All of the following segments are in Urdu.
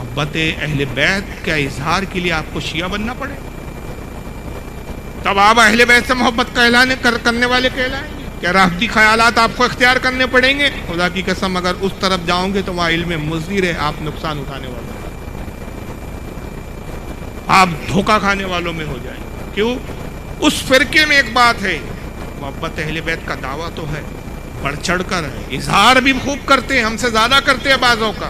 محبت اہل بیت کا اظہار کے لیے آپ کو شیعہ بننا پڑے، تب آپ اہل بیت سے محبت کرنے والے کہلائیں گے؟ کیا رافضی خیالات آپ کو اختیار کرنے پڑیں گے؟ خدا کی قسم اگر اس طرف جاؤں گے تو وہاں علم مضر ہے، آپ نقصان اٹھانے والے، آپ دھوکہ کھانے والوں میں ہو جائیں گے۔ کیوں؟ اس فرقے میں ایک بات ہے، محبت اہل بیت کا دعویٰ تو ہے، بڑھ چڑھ کر ہے، اظہار بھی خوب کرتے ہیں، ہم سے زیادہ کرتے ہیں بعضوں کا،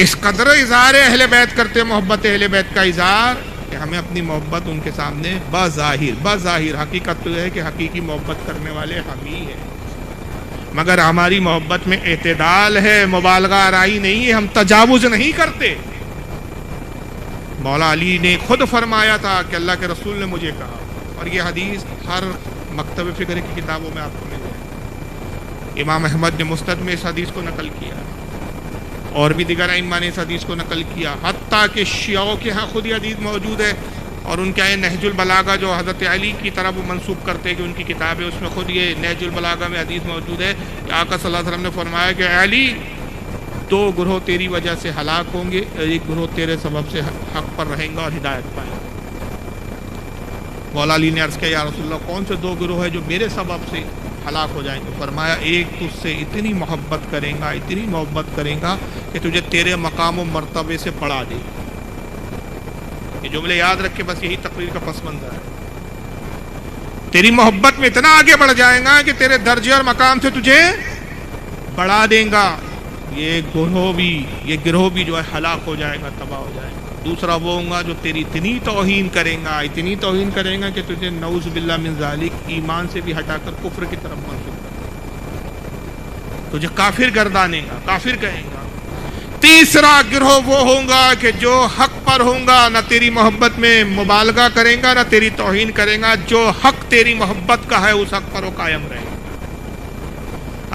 اس قدر اظہار اہل بیت کرتے ہیں، محبت اہل بیت کا اظہار کہ ہمیں اپنی محبت ان کے سامنے بظاہر حقیقت تو ہے کہ حقیقی محبت کرنے والے ہم ہی ہیں، مگر ہماری محبت میں اعتدال ہے، مبالغہ آرائی نہیں ہے، ہم تجاوز نہیں کرتے۔ مولا علی نے خود فرمایا تھا کہ اللہ کے رسول نے مجھے کہا، اور یہ حدیث ہر مکتب فکر کی کتابوں میں آپ کو مل جائے گی۔ امام احمد نے مسند میں اس حدیث کو نقل کیا، اور بھی دیگر ائمہ نے اس حدیث کو نقل کیا، حتیٰ کہ شیعوں کے ہاں خود یہ حدیث موجود ہے، اور ان کا یہ نہج البلاغہ جو حضرت علی کی طرف وہ منسوب کرتے ہیں کہ ان کی کتاب ہے، اس میں خود یہ نہج البلاغہ میں حدیث موجود ہے کہ آقا صلی اللہ علیہ وسلم نے فرمایا کہ علی، دو گروہ تیری وجہ سے ہلاک ہوں گے، ایک گروہ تیرے سبب سے حق پر رہیں گا اور ہدایت پائیں گے۔ مولا علی نے عرض کیا یا رسول اللہ کون سے دو گروہ ہیں جو میرے سبب سے ہلاک ہو جائیں گے؟ فرمایا ایک تجھ سے اتنی محبت کرے گا کہ تجھے تیرے مقام و مرتبے سے بڑھا دے گا۔ یہ جملے یاد رکھ کے بس یہی تقریر کا پس منظر ہے، تیری محبت میں اتنا آگے بڑھ جائے گا کہ تیرے درجے اور مقام سے تجھے بڑھا دیں گا۔ یہ گروہ بھی جو ہے ہلاک ہو جائے گا، تباہ ہو جائے گا۔ دوسرا وہ ہوگا جو تیری اتنی توہین کرے گا کہ تجھے نعوذ باللہ من ذالک ایمان سے بھی ہٹا کر کفر کی طرف منسوب کر دے گا، تجھے کافر گردانے گا، کافر کہیں گا۔ تیسرا گروہ وہ ہوگا کہ جو حق پر ہوگا، نہ تیری محبت میں مبالغہ کرے گا نہ تیری توہین کرے گا، جو حق تیری محبت کا ہے اس حق پر وہ قائم رہے گا۔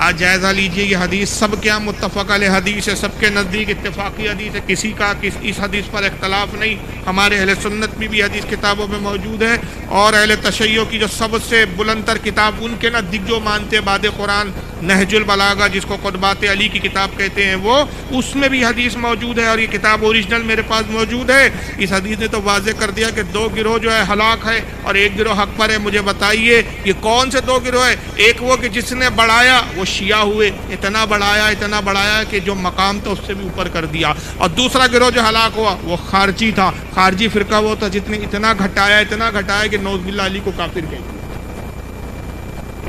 آج جائزہ لیجئے، یہ حدیث سب کے یہاں متفق علیہ حدیث ہے، سب کے نزدیک اتفاقی حدیث ہے، کسی کا اس حدیث پر اختلاف نہیں۔ ہمارے اہل سنت میں بھی حدیث کتابوں میں موجود ہے، اور اہل تشیع کی جو سب سے بلند تر کتاب ان کے نزدیک جو مانتے ہیں بعد قرآن نہج البلاغہ، جس کو قطبات علی کی کتاب کہتے ہیں، وہ اس میں بھی حدیث موجود ہے، اور یہ کتاب اوریجنل میرے پاس موجود ہے۔ اس حدیث نے تو واضح کر دیا کہ دو گروہ جو ہے ہلاک ہے اور ایک گروہ حق پر ہے۔ مجھے بتائیے یہ کون سے دو گروہ ہے؟ ایک وہ کہ جس نے بڑھایا، وہ شیعہ ہوئے، اتنا بڑھایا کہ جو مقام تھا اس سے بھی اوپر کر دیا، اور دوسرا گروہ جو ہلاک ہوا وہ خارجی تھا، خارجی فرقہ وہ تھا جس نے اتنا گھٹایا کہ نعوذ باللہ علی کو کافر کہہ دیا۔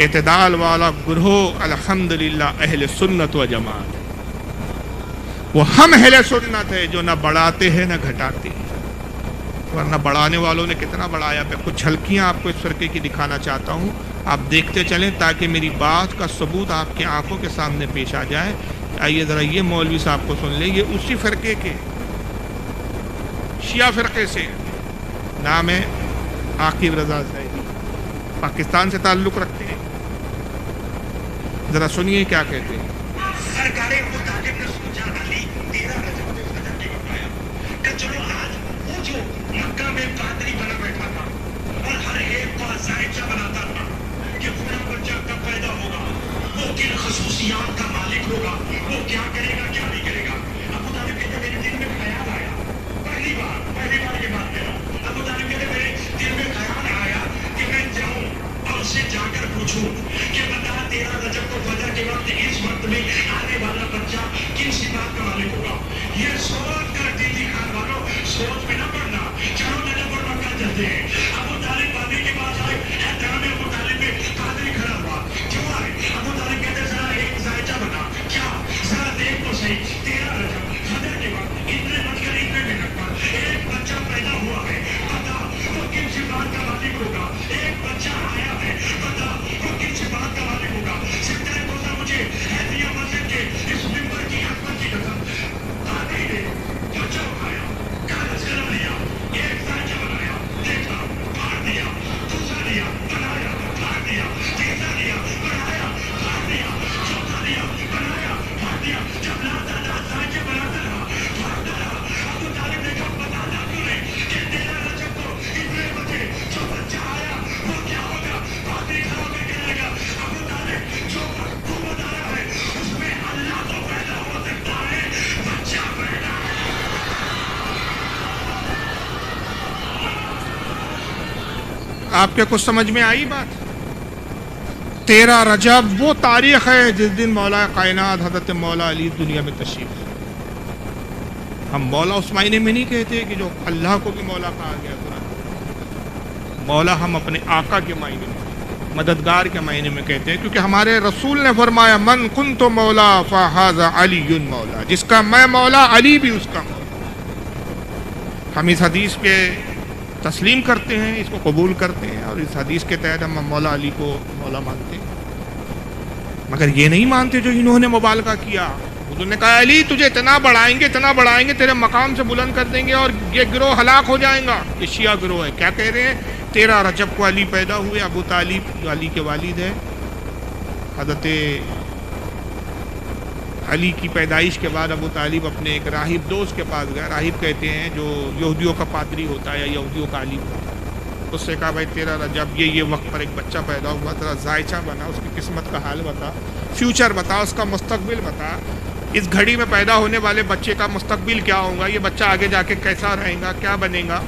اعتدال والا گروہ الحمدللہ اہل سنت و جماعت، وہ ہم اہل سنت ہے جو نہ بڑھاتے ہیں نہ گھٹاتے ہیں، ورنہ بڑھانے والوں نے کتنا بڑھایا۔ میں کچھ جھلکیاں آپ کو اس فرقے کی دکھانا چاہتا ہوں، آپ دیکھتے چلیں تاکہ میری بات کا ثبوت آپ کی آنکھوں کے سامنے پیش آ جائے۔ آئیے ذرا یہ مولوی صاحب کو سن لیں، یہ اسی فرقے کے شیعہ فرقے سے، نام ہے عاقب رضا زیدی، پاکستان سے تعلق رکھتے ہیں۔ ذرا سنیے کیا کہتے ہیں۔ سرکار مطالب نے سوچا علی 13 رجب کو فجر کے وقت آیا کہ چلو آج وہ جو مکہ میں پادری بنا بیٹھا تھا اور ہر ایک کو زائچہ بناتا تھا کہ فلاں بچہ کب پیدا ہوگا، وہ کن خصوصیات کا مالک ہوگا، وہ کیا کرے گا کیا نہیں کرے گا۔ ابو طالب کہتے میرے دل میں خیال آیا، پہلی بار یہ بات میرا، ابو طالب کہتے میرے دل میں خیال آیا کہ میں جاؤں اور اسے جا کر پوچھوں کہ بتا 13 رجب کو فجر کے وقت اس وقت میں آنے والا بچہ کن صفات کا مالک ہوگا۔ یہ سوچ کر دیدی خان والوں، سوچ میں نہ پڑنا، چلو نجف اور مکہ چلتے ہیں۔ ابو طالب پادری کے پاس آئے، احترام ابو طالب میں پادری کھڑا ہوا، کیوں آئے؟ ابو طالب کہتے ذرا ایک ذائچہ بنا، کیا ذرا دیکھ تو صحیح، 13 رجب فجر کے وقت اتنے بج کر اتنے منٹ پر ایک بچہ پیدا ہوا ہے، بتا وہ کن صفات کا مالک ہوگا۔ ایک بچہ آیا ہے، بتا وہ کن صفات کا مالک ہوگا۔ سکتا ہے مجھے مسجد کے اس ممبر کی عظمت کی قسم پادری نے آپ کے کچھ سمجھ میں آئی بات؟ 13 رجب وہ تاریخ ہے جس دن مولا کائنات حضرت مولا علی دنیا میں تشریف لائے۔ ہم مولا اس معنی میں نہیں کہتے کہ جو اللہ کو بھی مولا کہا گیا قرآن، مولا ہم اپنے آقا کے معنی میں، مددگار کے معنی میں کہتے ہیں، کیونکہ ہمارے رسول نے فرمایا من کنت مولا فہذا علی مولا، جس کا میں مولا علی بھی اس کا مولا۔ ہم اس حدیث پہ تسلیم کرتے ہیں، اس کو قبول کرتے ہیں، اور اس حدیث کے تحت ہم مولا علی کو مولا مانتے ہیں، مگر یہ نہیں مانتے جو انہوں نے مبالغہ کیا۔ حضور نے کہا علی تجھے اتنا بڑھائیں گے تیرے مقام سے بلند کر دیں گے اور یہ گروہ ہلاک ہو جائیں گا۔ یہ شیعہ گروہ ہے۔ کیا کہہ رہے ہیں؟ 13 رجب کو علی پیدا ہوئے، ابو طالب جو علی کے والد ہیں، حضرت علی کی پیدائش کے بعد ابو طالب اپنے ایک راہب دوست کے پاس گیا۔ راہب کہتے ہیں جو یہودیوں کا پادری ہوتا ہے یا یہودیوں کا عالم ہوتا ہے۔ اس سے کہا بھائی 13 رجب یہ وقت پر ایک بچہ پیدا ہوا، ذرا ذائچہ بنا، اس کی قسمت کا حال بتا، فیوچر بتا، اس کا مستقبل بتا، اس گھڑی میں پیدا ہونے والے بچے کا مستقبل کیا ہوگا، یہ بچہ آگے جا کے کیسا رہے گا، کیا بنے گا۔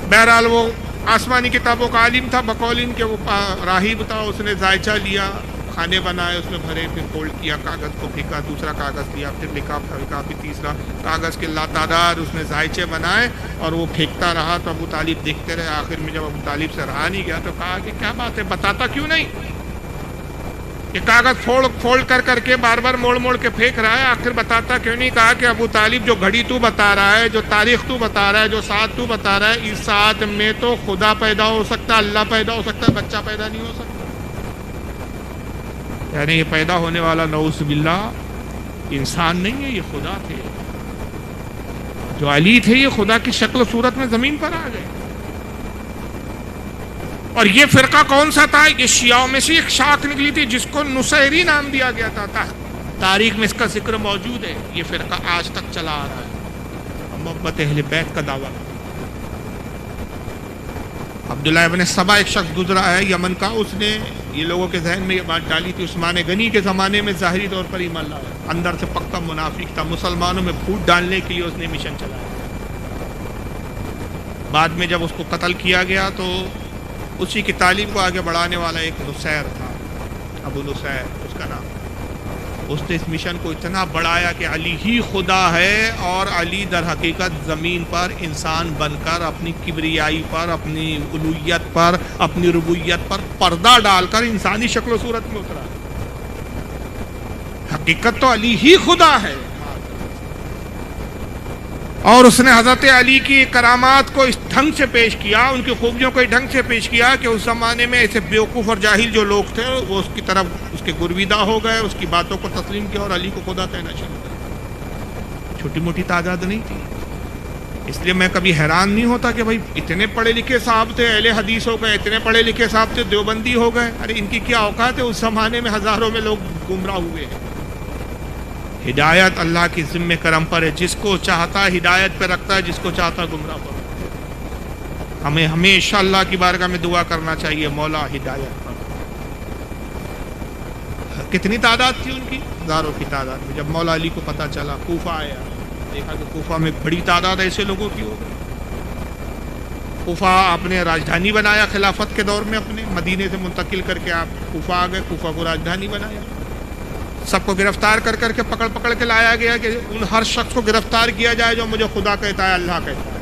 بہرحال وہ آسمانی کتابوں کا عالم تھا، بقول ان کے وہ راہب تھا، اس نے ذائچہ لیا، کھانے بنائے، اس میں بھرے، پھر فولڈ کیا، کاغذ کو پھینکا، دوسرا کاغذ لیا، پھر لکھا، پھر تیسرا کاغذ کے لاتعداد اس نے ذائچے بنائے اور وہ پھینکتا رہا۔ تو ابو طالب دیکھتے رہے، آخر میں جب ابو طالب سے رہا نہیں گیا تو کہا کہ کیا بات ہے، بتاتا کیوں نہیں؟ یہ کاغذ فولڈ کر کے بار بار موڑ کے پھینک رہا ہے، آخر بتاتا کیوں نہیں؟ کہا کہ ابو طالب جو گھڑی تو بتا رہا ہے، جو تاریخ تو بتا رہا ہے، جو ساتھ تو بتا رہا ہے، اس ساتھ میں تو خدا پیدا ہو سکتا ہے، اللہ پیدا ہو سکتا ہے، بچہ پیدا نہیں ہو سکتا۔ یعنی یہ پیدا ہونے والا نعوذ باللہ انسان نہیں ہے، یہ خدا تھے۔ جو علی تھے یہ خدا کی شکل و صورت میں زمین پر آ گئے۔ اور یہ فرقہ کون سا تھا؟ یہ شیعوں میں سے ایک شاخ نکلی تھی جس کو نصیری نام دیا گیا تھا۔ تاریخ میں اس کا ذکر موجود ہے۔ یہ فرقہ آج تک چلا آ رہا ہے، محبت اہل بیت کا دعویٰ۔ عبداللہ ابن سبا ایک شخص گزرا ہے یمن کا، اس نے یہ لوگوں کے ذہن میں یہ بات ڈالی تھی، عثمان غنی کے زمانے میں ظاہری طور پر ایمان لایا، اندر سے پکا منافق تھا، مسلمانوں میں پھوٹ ڈالنے کے لیے اس نے مشن چلایا۔ بعد میں جب اس کو قتل کیا گیا تو اسی کی تعلیم کو آگے بڑھانے والا ایک نصیر تھا، ابو نصیر اس کا نام۔ اس نے اس مشن کو اتنا بڑھایا کہ علی ہی خدا ہے، اور علی در حقیقت زمین پر انسان بن کر اپنی کبریائی پر، اپنی الوہیت پر، اپنی ربوبیت پر پردہ ڈال کر انسانی شکل و صورت میں اترا۔ حقیقت تو علی ہی خدا ہے، اور اس نے حضرت علی کی کرامات کو اس ڈھنگ سے پیش کیا، ان کی خوبیوں کو اس ڈھنگ سے پیش کیا کہ اس زمانے میں ایسے بیوقوف اور جاہل جو لوگ تھے وہ اس کی طرف اس کے گرویدہ ہو گئے، اس کی باتوں کو تسلیم کیا اور علی کو خدا کہنا شروع کیا۔ چھوٹی موٹی تعداد نہیں تھی، اس لیے میں کبھی حیران نہیں ہوتا کہ بھائی اتنے پڑھے لکھے صاحب تھے، اہل حدیث ہو گئے، اتنے پڑھے لکھے صاحب تھے، دیوبندی ہو گئے، ارے ان کی کیا اوقات ہے؟ اس زمانے میں ہزاروں میں لوگ گمراہ ہوئے ہیں۔ ہدایت اللہ کی ذمہ کرم پر ہے، جس کو چاہتا ہدایت پہ رکھتا ہے، جس کو چاہتا گمراہ پر رکھتا ہے۔ ہمیں ہمیشہ اللہ کی بارگاہ میں دعا کرنا چاہیے، مولا ہدایت پر۔ کتنی تعداد تھی ان کی؟ ہزاروں کی تعداد میں۔ جب مولا علی کو پتہ چلا، کوفہ آیا، دیکھا کہ کوفہ میں بڑی تعداد ایسے لوگوں کی ہو گئی۔ کوفہ آپ نے راجدھانی بنایا خلافت کے دور میں، اپنے مدینے سے منتقل کر کے آپ کوفہ آ گئے، کوفہ کو راجدھانی بنایا۔ سب کو گرفتار کر کے پکڑ کے لایا گیا کہ ان ہر شخص کو گرفتار کیا جائے جو مجھے خدا کہتا ہے، اللہ کہتا ہے۔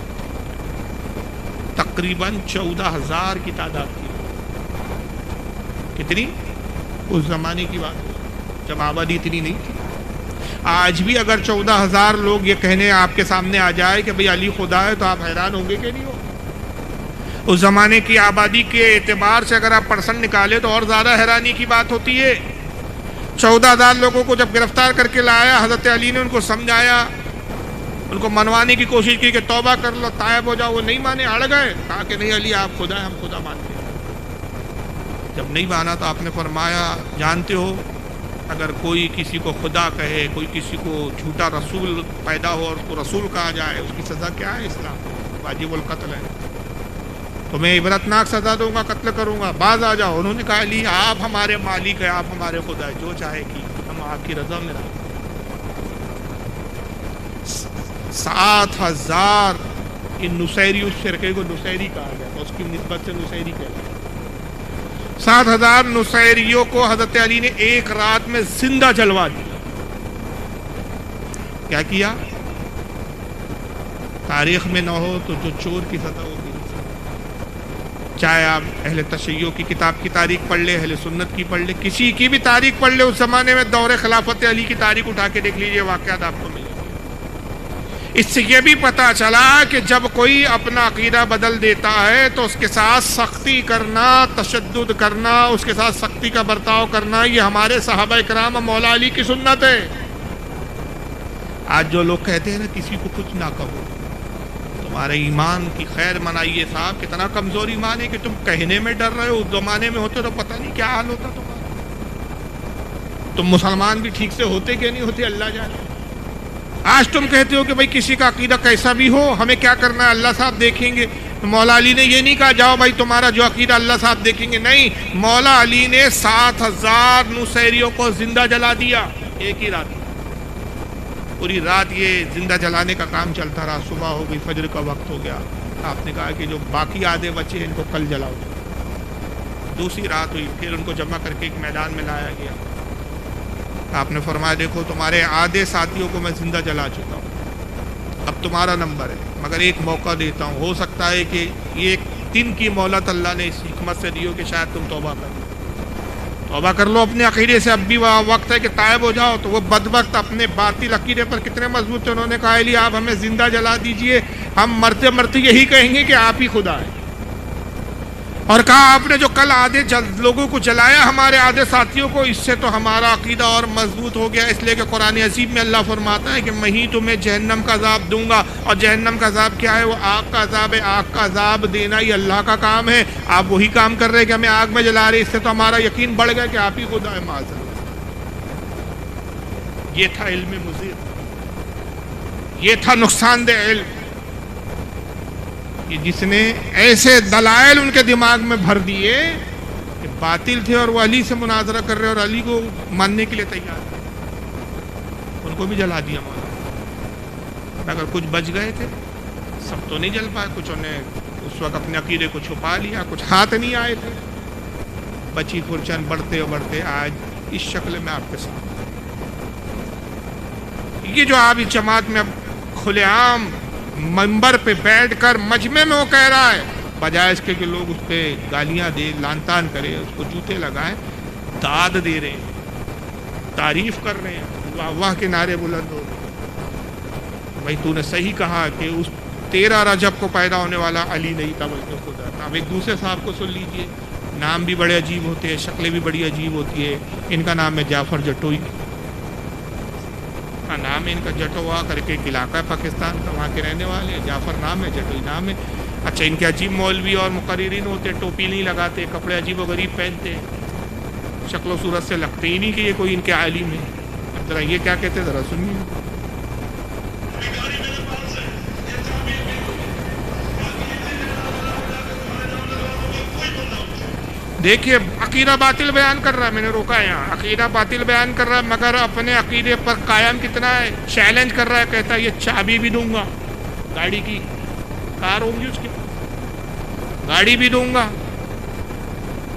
تقریباً 14,000 کی تعداد تھی۔ کتنی؟ اس زمانے کی بات ہے جب آبادی اتنی نہیں تھی۔ آج بھی اگر 14,000 لوگ یہ کہنے آپ کے سامنے آ جائے کہ بھئی علی خدا ہے تو آپ حیران ہوں گے کہ نہیں ہو؟ اس زمانے کی آبادی کے اعتبار سے اگر آپ پرسنٹ نکالے تو اور زیادہ حیرانی کی بات ہوتی ہے۔ 14,000 لوگوں کو جب گرفتار کر کے لایا، حضرت علی نے ان کو سمجھایا، ان کو منوانے کی کوشش کی کہ توبہ کر لو، تائب ہو جاؤ۔ وہ نہیں مانے، اڑ گئے، کہا کہ نہیں علی آپ خدا ہے، ہم خدا مانتے ہیں۔ جب نہیں مانا تو آپ نے فرمایا جانتے ہو اگر کوئی کسی کو خدا کہے، کوئی کسی کو جھوٹا رسول پیدا ہو اور اس کو رسول کہا جائے، اس کی سزا کیا ہے؟ اسلام واجب القتل ہے، تو میں عبرتناک سزا دوں گا، قتل کروں گا، باز آ جاؤ۔ انہوں نے کہا علی آپ ہمارے مالک ہیں، آپ ہمارے خدا ہیں، جو چاہے کی، ہم آپ کی رضا میں رہتے ہیں۔ 7,000 ان نصیری اس فرقے کو نصیری کہا گیا تھا، اس کی نسبت سے نصیری کہلاتا ہے۔ 7,000 نصیریوں کو حضرت علی نے ایک رات میں زندہ جلوا دیا۔ کیا کیا؟ تاریخ میں نہ ہو تو جو چور کی سزا ہوگی، چاہے آپ اہل تشیع کی کتاب کی تاریخ پڑھ لے، اہل سنت کی پڑھ لے، کسی کی بھی تاریخ پڑھ لے، اس زمانے میں دور خلافت علی کی تاریخ اٹھا کے دیکھ لیجئے، واقعات آپ کو ملے گے۔ اس سے یہ بھی پتہ چلا کہ جب کوئی اپنا عقیدہ بدل دیتا ہے تو اس کے ساتھ سختی کرنا، تشدد کرنا، اس کے ساتھ سختی کا برتاؤ کرنا، یہ ہمارے صحابہ کرام اور مولا علی کی سنت ہے۔ آج جو لوگ کہتے ہیں نا کسی کو کچھ نہ کہو، تمہارے ایمان کی خیر منائیے صاحب، کتنا کمزور ایمان ہے کہ تم کہنے میں ڈر رہے ہو، اس زمانے میں ہوتے تو پتہ نہیں کیا حال ہوتا تمہارا۔ تم مسلمان بھی ٹھیک سے ہوتے کہ نہیں ہوتے اللہ جانے۔ آج تم کہتے ہو کہ بھائی کسی کا عقیدہ کیسا بھی ہو، ہمیں کیا کرنا ہے، اللہ صاحب دیکھیں گے۔ مولا علی نے یہ نہیں کہا جاؤ بھائی تمہارا جو عقیدہ اللہ صاحب دیکھیں گے، نہیں، مولا علی نے 7,000 نصیریوں کو زندہ جلا دیا ایک ہی رات میں۔ پوری رات یہ زندہ جلانے کا کام چلتا رہا، صبح ہو گئی، فجر کا وقت ہو گیا، آپ نے کہا کہ جو باقی آدھے بچے ہیں ان کو کل جلاؤ۔ دوسری رات ہوئی، پھر ان کو جمع کر کے ایک میدان میں لایا گیا، آپ نے فرمایا دیکھو تمہارے آدھے ساتھیوں کو میں زندہ جلا چکا ہوں، اب تمہارا نمبر ہے، مگر ایک موقع دیتا ہوں، ہو سکتا ہے کہ یہ ایک دن کی مہلت اللہ نے اس حکمت سے دی ہو کہ شاید تم توبہ کر لو، توبہ کر لو اپنے عقیدے سے، اب بھی وقت ہے کہ تائب ہو جاؤ۔ تو وہ بدبخت اپنے باطل عقیدے پر کتنے مضبوط تھے، انہوں نے کہا علی آپ ہمیں زندہ جلا دیجئے، ہم مرتے مرتے یہی کہیں گے کہ آپ ہی خدا ہے۔ اور کہا آپ نے جو کل آدھے لوگوں کو جلایا ہمارے آدھے ساتھیوں کو، اس سے تو ہمارا عقیدہ اور مضبوط ہو گیا، اس لیے کہ قرآن عظیم میں اللہ فرماتا ہے کہ میں ہی تمہیں جہنم کا عذاب دوں گا، اور جہنم کا عذاب کیا ہے، وہ آگ کا عذاب ہے، آگ کا عذاب دینا یہ اللہ کا کام ہے، آپ وہی کام کر رہے کہ ہمیں آگ میں جلا رہے، اس سے تو ہمارا یقین بڑھ گیا کہ آپ ہی خدا ہے معاذ اللہ۔ یہ تھا علم مضر، یہ تھا نقصان دہ علم، کہ جس نے ایسے دلائل ان کے دماغ میں بھر دیے کہ باطل تھے اور وہ علی سے مناظرہ کر رہے اور علی کو ماننے کے لیے تیار تھے، ان کو بھی جلا دیا مولا۔ اگر کچھ بچ گئے تھے، سب تو نہیں جل پائے، کچھ انہیں اس وقت اپنے عقیدے کو چھپا لیا، کچھ ہاتھ نہیں آئے تھے، بچی کھرچن بڑھتے بڑھتے آج اس شکل میں آپ کے ساتھ۔ یہ جو آپ اس جماعت میں اب کھلے عام منبر پہ بیٹھ کر مجمع میں وہ کہہ رہا ہے، بجائے اس کے کہ لوگ اس پہ گالیاں دے، لان تان کرے، اس کو جوتے لگائیں، داد دے رہے ہیں، تعریف کر رہے ہیں، واہ واہ کے نعرے بلند ہو رہے ہیں۔ بھائی تو نے صحیح کہا کہ اس 13 رجب کو پیدا ہونے والا علی نہیں تھا بلکہ خدا تھا۔ اب ایک دوسرے صاحب کو سن لیجئے، نام بھی بڑے عجیب ہوتے ہیں، شکلیں بھی بڑی عجیب ہوتی ہے۔ ان کا نام ہے جعفر جٹوئی، نام ہے ان کا جٹوا کر کے ایک علاقہ ہے پاکستان کا، وہاں کے رہنے والے ہیں، جعفر نام ہے، جٹوئی نام ہے۔ اچھا ان کے عجیب مولوی اور مقررین ہوتے، ٹوپی نہیں لگاتے، کپڑے عجیب و غریب پہنتے، شکل و صورت سے لگتے ہی نہیں کہ یہ کوئی ان کے عالم ہے۔ اب ذرا یہ کیا کہتے ذرا سنیے۔ دیکھیے عقیدہ باطل بیان کر رہا ہے، میں نے روکا ہے یہاں، عقیدہ باطل بیان کر رہا ہے مگر اپنے عقیدے پر قائم کتنا ہے، چیلنج کر رہا ہے، کہتا ہے یہ چابی بھی دوں گا گاڑی کی، کار ہوگی اس کی، گاڑی بھی دوں گا،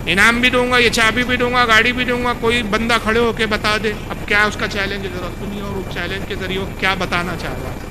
انعام بھی دوں گا، یہ چابی بھی دوں گا، گاڑی بھی دوں گا، کوئی بندہ کھڑے ہو کے بتا دے اب کیا اس کا چیلنج ہے، ذرا سنیے اور اس چیلنج کے ذریعے کیا بتانا چاہ رہا ہے۔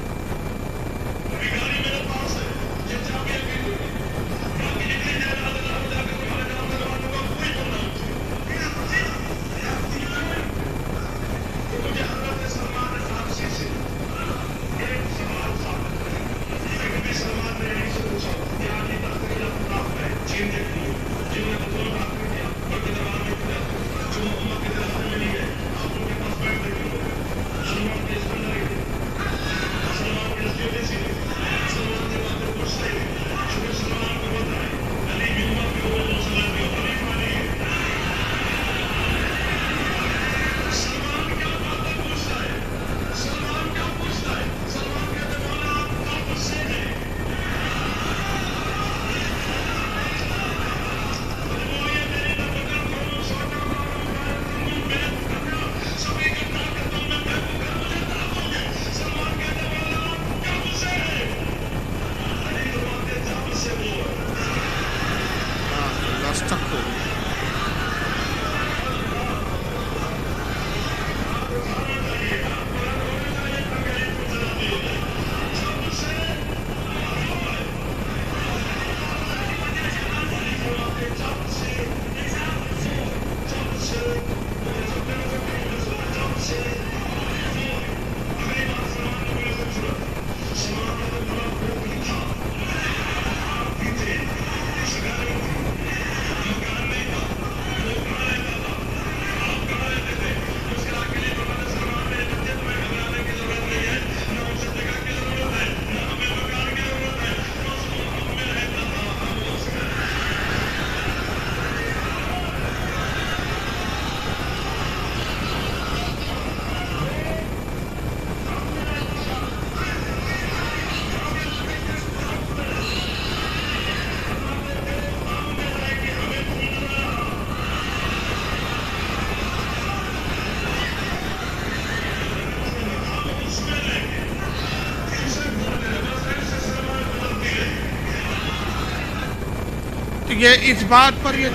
یہ اس بات پر یہ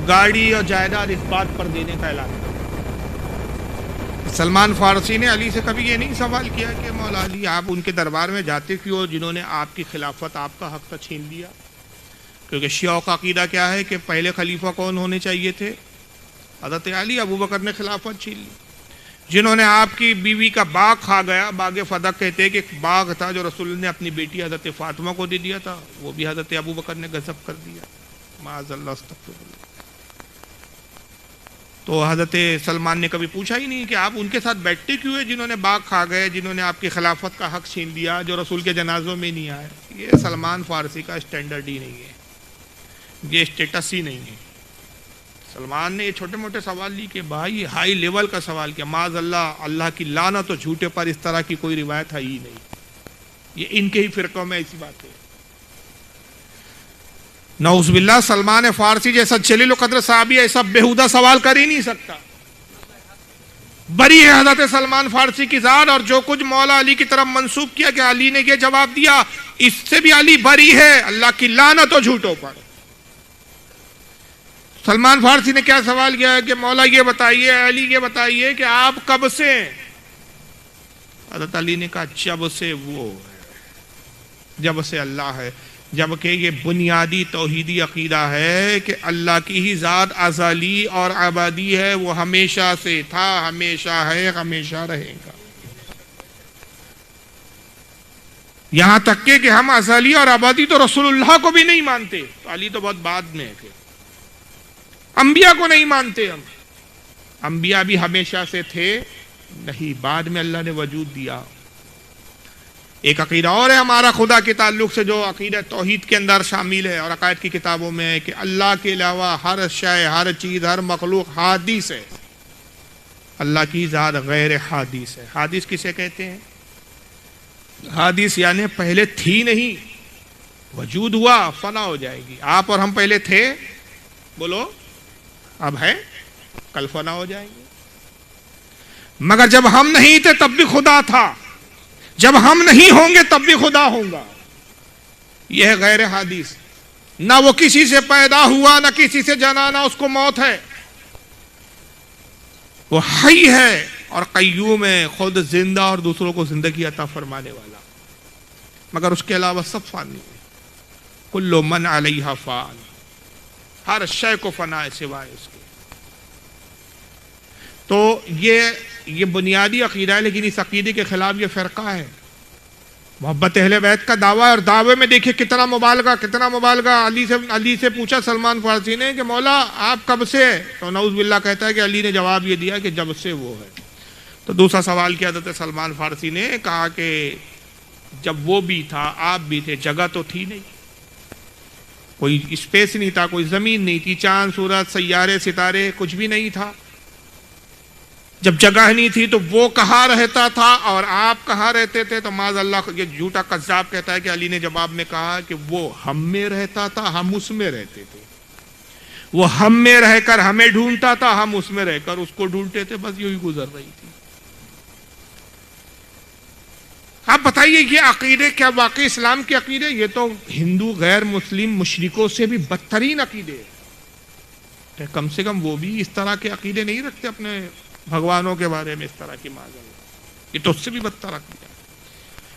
گاڑی اور جائیداد اس بات پر دینے کا اعلان ہے۔ سلمان فارسی نے علی سے کبھی یہ نہیں سوال کیا کہ مولا علی آپ ان کے دربار میں جاتے کیوں جنہوں نے آپ کی خلافت آپ کا حق چھین لیا؟ کیونکہ شیعوں کا عقیدہ کیا ہے کہ پہلے خلیفہ کون ہونے چاہیے تھے؟ حضرت علی۔ ابو بکر نے خلافت چھین لی۔ جنہوں نے آپ کی بیوی کا باغ کھا گیا، باغ فدق کہتے ہیں کہ ایک باغ تھا جو رسول اللہ نے اپنی بیٹی حضرت فاطمہ کو دے دیا تھا، وہ بھی حضرت ابو بکر نے غصب کر دیا، معاذ اللہ استغفر اللہ۔ تو حضرت سلمان نے کبھی پوچھا ہی نہیں کہ آپ ان کے ساتھ بیٹھتے کیوں ہیں جنہوں نے باغ کھا گئے، جنہوں نے آپ کی خلافت کا حق چھین لیا، جو رسول کے جنازوں میں نہیں آئے۔ یہ سلمان فارسی کا اسٹینڈرڈ ہی نہیں ہے، یہ اسٹیٹس ہی نہیں ہے۔ سلمان نے یہ چھوٹے موٹے سوال لی کہ بھائی ہائی لیول کا سوال کیا، معاذ اللہ، اللہ کی لعنت و جھوٹے پر اس طرح کی کوئی روایت ہے ہی نہیں، یہ ان کے ہی فرقوں میں ایسی بات ہے۔ نعوذ باللہ، سلمان فارسی جیسا جلیل القدر صحابی ایسا بےہودہ سوال کر ہی نہیں سکتا۔ بری ہے حضرت سلمان فارسی کی ذات، اور جو کچھ مولا علی کی طرف منسوب کیا کہ علی نے یہ جواب دیا، اس سے بھی علی بری ہے اللہ کی لعنت و جھوٹوں پر۔ سلمان فارسی نے کیا سوال کیا ہے کہ مولا یہ بتائیے، علی یہ بتائیے کہ آپ کب سے؟ حضرت علی نے کہا جب سے وہ ہے، جب سے اللہ ہے، جبکہ یہ بنیادی توحیدی عقیدہ ہے کہ اللہ کی ہی ذات ازلی اور ابدی ہے، وہ ہمیشہ سے تھا، ہمیشہ ہے، ہمیشہ رہے گا۔ یہاں تک کہ ہم ازلی اور ابدی تو رسول اللہ کو بھی نہیں مانتے، تو علی تو بہت بعد میں ہے۔ انبیاء کو نہیں مانتے ہم، انبیاء بھی ہمیشہ سے تھے نہیں، بعد میں اللہ نے وجود دیا۔ ایک عقیدہ اور ہے ہمارا خدا کے تعلق سے، جو عقیدہ توحید کے اندر شامل ہے اور عقائد کی کتابوں میں ہے کہ اللہ کے علاوہ ہر شے، ہر چیز، ہر مخلوق حادث ہے، اللہ کی ذات غیر حادث ہے۔ حادث کسے کہتے ہیں؟ حادث یعنی پہلے تھی نہیں، وجود ہوا، فنا ہو جائے گی۔ آپ اور ہم پہلے تھے، بولو، اب ہے، کل فنا ہو جائیں گے۔ مگر جب ہم نہیں تھے تب بھی خدا تھا، جب ہم نہیں ہوں گے تب بھی خدا ہوگا۔ یہ ہے غیر حادث، نہ وہ کسی سے پیدا ہوا، نہ کسی سے جنا، نہ اس کو موت ہے۔ وہ حی ہے اور قیوم ہے، خود زندہ اور دوسروں کو زندگی عطا فرمانے والا، مگر اس کے علاوہ سب فانی ہے۔ کل من علیہا فان، ہر شے کو فنا ہے سوائے اس کے۔ تو یہ بنیادی عقیدہ ہے، لیکن اس عقیدے کے خلاف یہ فرقہ ہے۔ محبت اہل بیت کا دعویٰ ہے، اور دعوے میں دیکھیے کتنا مبالغہ۔ علی سے پوچھا سلمان فارسی نے کہ مولا آپ کب سے؟ تو نعوذ باللہ کہتا ہے کہ علی نے جواب یہ دیا کہ جب سے وہ ہے۔ تو دوسرا سوال کیا حضرت سلمان فارسی نے، کہا کہ جب وہ بھی تھا، آپ بھی تھے، جگہ تو تھی نہیں، کوئی اسپیس نہیں تھا، کوئی زمین نہیں تھی، چاند سورج سیارے ستارے کچھ بھی نہیں تھا۔ جب جگہ نہیں تھی تو وہ کہاں رہتا تھا اور آپ کہاں رہتے تھے؟ تو معاذ اللہ یہ جھوٹا قذاب کہتا ہے کہ علی نے جواب میں کہا کہ وہ ہم میں رہتا تھا، ہم اس میں رہتے تھے۔ وہ ہم میں رہ کر ہمیں ڈھونڈتا تھا، ہم اس میں رہ کر اس کو ڈھونڈتے تھے، بس یوں ہی گزر رہی تھی۔ آپ بتائیے یہ عقیدے کیا واقعی اسلام کے عقیدے؟ یہ تو ہندو غیر مسلم مشرکوں سے بھی بدترین عقیدے ہیں۔ کم سے کم وہ بھی اس طرح کے عقیدے نہیں رکھتے اپنے بھگوانوں کے بارے میں، اس طرح کی معذرت، یہ تو اس سے بھی بدتر عقیدہ ہے۔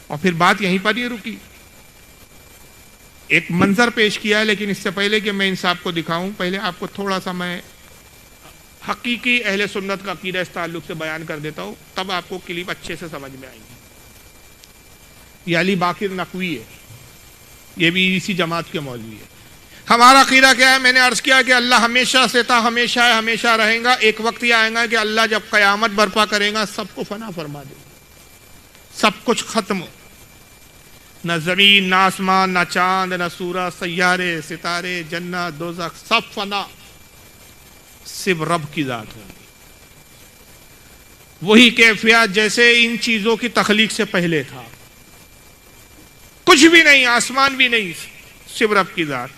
اور پھر بات یہیں پر ہی رکی۔ ایک منظر پیش کیا ہے، لیکن اس سے پہلے کہ میں انصاف کو دکھاؤں، پہلے آپ کو تھوڑا سا میں حقیقی اہل سنت کا عقیدہ اس تعلق سے بیان کر دیتا ہوں، تب آپ کو کلپ اچھے سے سمجھ میں آئیں گی۔ یہ علی باقر نقوی ہے، یہ بھی اسی جماعت کے مولوی ہے۔ ہمارا عقیدہ کیا ہے؟ میں نے عرض کیا کہ اللہ ہمیشہ سے تھا، ہمیشہ ہے، ہمیشہ رہیں گا۔ ایک وقت یہ آئے گا کہ اللہ جب قیامت برپا کرے گا، سب کو فنا فرما دے گا، سب کچھ ختم، نہ زمین، نہ آسمان، نہ چاند، نہ سورج، سیارے، ستارے، جنت، دوزخ، سب فنا، صرف رب کی ذات ہوگی۔ وہی کیفیت جیسے ان چیزوں کی تخلیق سے پہلے تھا، کچھ بھی نہیں، آسمان بھی نہیں، صرف رب کی ذات۔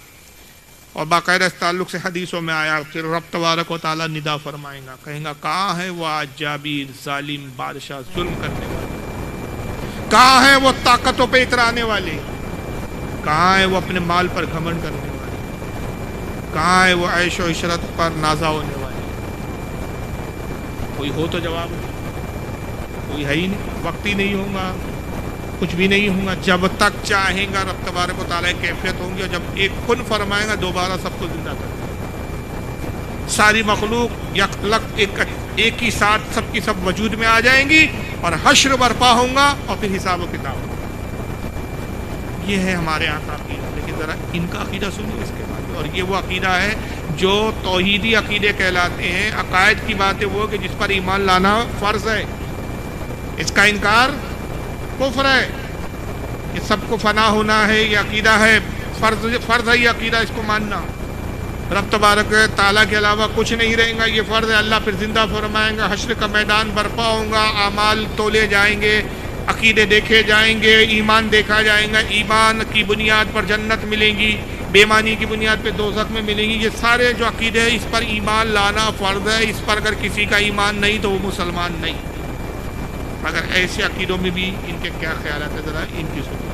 اور باقاعدہ اس تعلق سے حدیثوں میں آیا، پھر رب تبارک و تعالیٰ ندا فرمائیں گا، کہیں گا کہاں ہے وہ آج جابر ظالم بادشاہ ظلم کرنے والے؟ کہاں ہے وہ طاقتوں پہ اترانے والے؟ کہاں ہے وہ اپنے مال پر گھمنڈ کرنے والے؟ کہاں ہے وہ عیش و عشرت پر نازا ہونے والے؟ کوئی ہو تو جواب دے. کوئی ہے ہی نہیں. وقت ہی نہیں ہوگا, کچھ بھی نہیں ہوگا. جب تک چاہیں گا رب تبارک و تعالیٰ کیفیت ہوں گی, اور جب ایک کن فرمائے گا دوبارہ سب کو زندہ کر دے گا. ساری مخلوق یکلق ایک ہی ساتھ سب کی سب وجود میں آ جائیں گی, اور حشر برپا ہوں گا, اور پھر حساب و کتاب ہوگا. یہ ہے ہمارے یہاں کا عقیدہ. لیکن ذرا ان کا عقیدہ سنو اس کے بعد. اور یہ وہ عقیدہ ہے جو توحیدی عقیدے کہلاتے ہیں. عقائد کی بات ہے وہ کہ جس پر ایمان لانا فرض ہے, اس کا انکار کفر ہے. یہ سب کو فنا ہونا ہے, یہ عقیدہ ہے, فرض ہے یہ عقیدہ, اس کو ماننا. رب تبارک تعالیٰ کے علاوہ کچھ نہیں رہے گا, یہ فرض ہے. اللہ پھر زندہ فرمائیں گا, حشر کا میدان برپا ہوگا, اعمال تولے جائیں گے, عقیدے دیکھے جائیں گے, ایمان دیکھا جائیں گا. ایمان کی بنیاد پر جنت ملیں گی, بے ایمانی کی بنیاد پہ دوزخ میں ملیں گی. یہ سارے جو عقیدے ہیں اس پر ایمان لانا فرض ہے. اس پر اگر کسی کا ایمان نہیں تو وہ مسلمان نہیں. مگر ایسے عقیدوں میں بھی ان کے کیا خیالات ہیں, ذرا ان کی سنیں.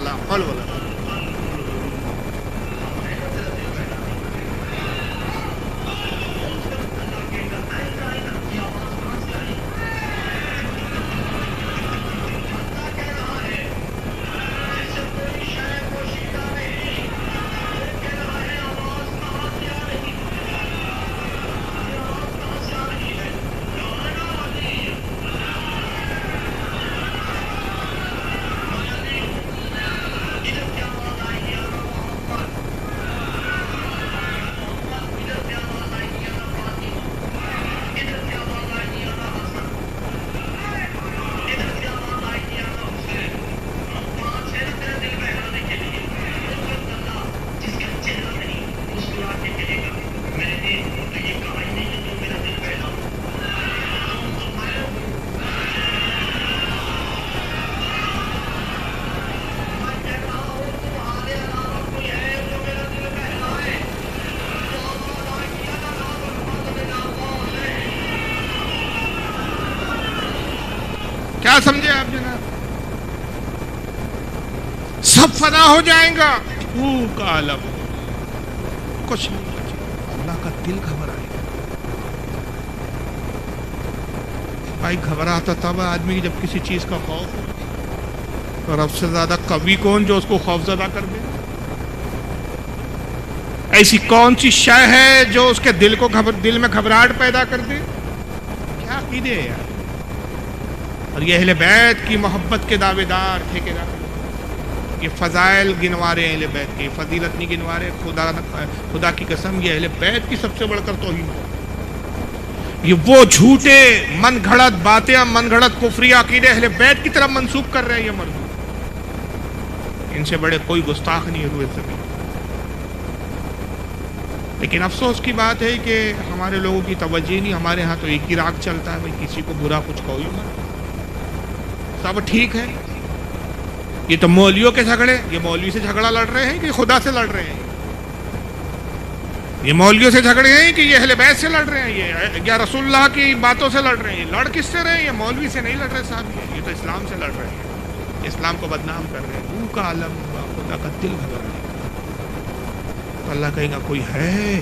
لا حول ولا قوة. کیا سمجھے آپ جناب؟ سب فنا ہو جائیں گا, کا عالم کچھ نہیں بچے. اللہ کا دل گھبرائے گا. بھائی گھبراتا تب آدمی جب کسی چیز کا خوف ہو. اور اب سے زیادہ قوی کون جو اس کو خوف زدہ کر دے؟ ایسی کون سی شے ہے جو اس کے دل میں گھبراہٹ پیدا کر دے؟ کیا عقیدے ہے یار. اور یہ اہل بیت کی محبت کے دعوے دار ٹھیکیدار, یہ فضائل گنوا رہے ہیں اہل بیت کی, فضیلت نہیں گنوا رہے. خدا کی قسم یہ اہل بیت کی سب سے بڑھ کر توہین ہے. یہ وہ جھوٹے من گھڑت باتیں, من گھڑت کفری عقیدے اہل بیت کی طرف منسوب کر رہے ہیں یہ مرد. ان سے بڑے کوئی گستاخ نہیں ہوئے زمین. لیکن افسوس کی بات ہے کہ ہمارے لوگوں کی توجہ نہیں. ہمارے ہاں تو ایک ہی راگ چلتا ہے, بھائی کسی کو برا کچھ کہو ہی مت, سب ٹھیک ہے. یہ تو مولویوں کے جھگڑے, یہ مولوی سے جھگڑا لڑ رہے ہیں کہ خدا سے لڑ رہے ہیں؟ یہ مولویوں سے جھگڑے ہیں کہ یہ اہل بیت سے لڑ رہے ہیں, یہ یا رسول اللہ کی باتوں سے لڑ رہے ہیں؟ لڑ کس سے رہے ہیں؟ یہ مولوی سے نہیں لڑ رہے صاحب, یہ تو اسلام سے لڑ رہے ہیں, اسلام کو بدنام کر رہے ہیں. روح کا عالم ہوا, خدا کا دل گھبرائے گا. اللہ کہے گا کوئی ہے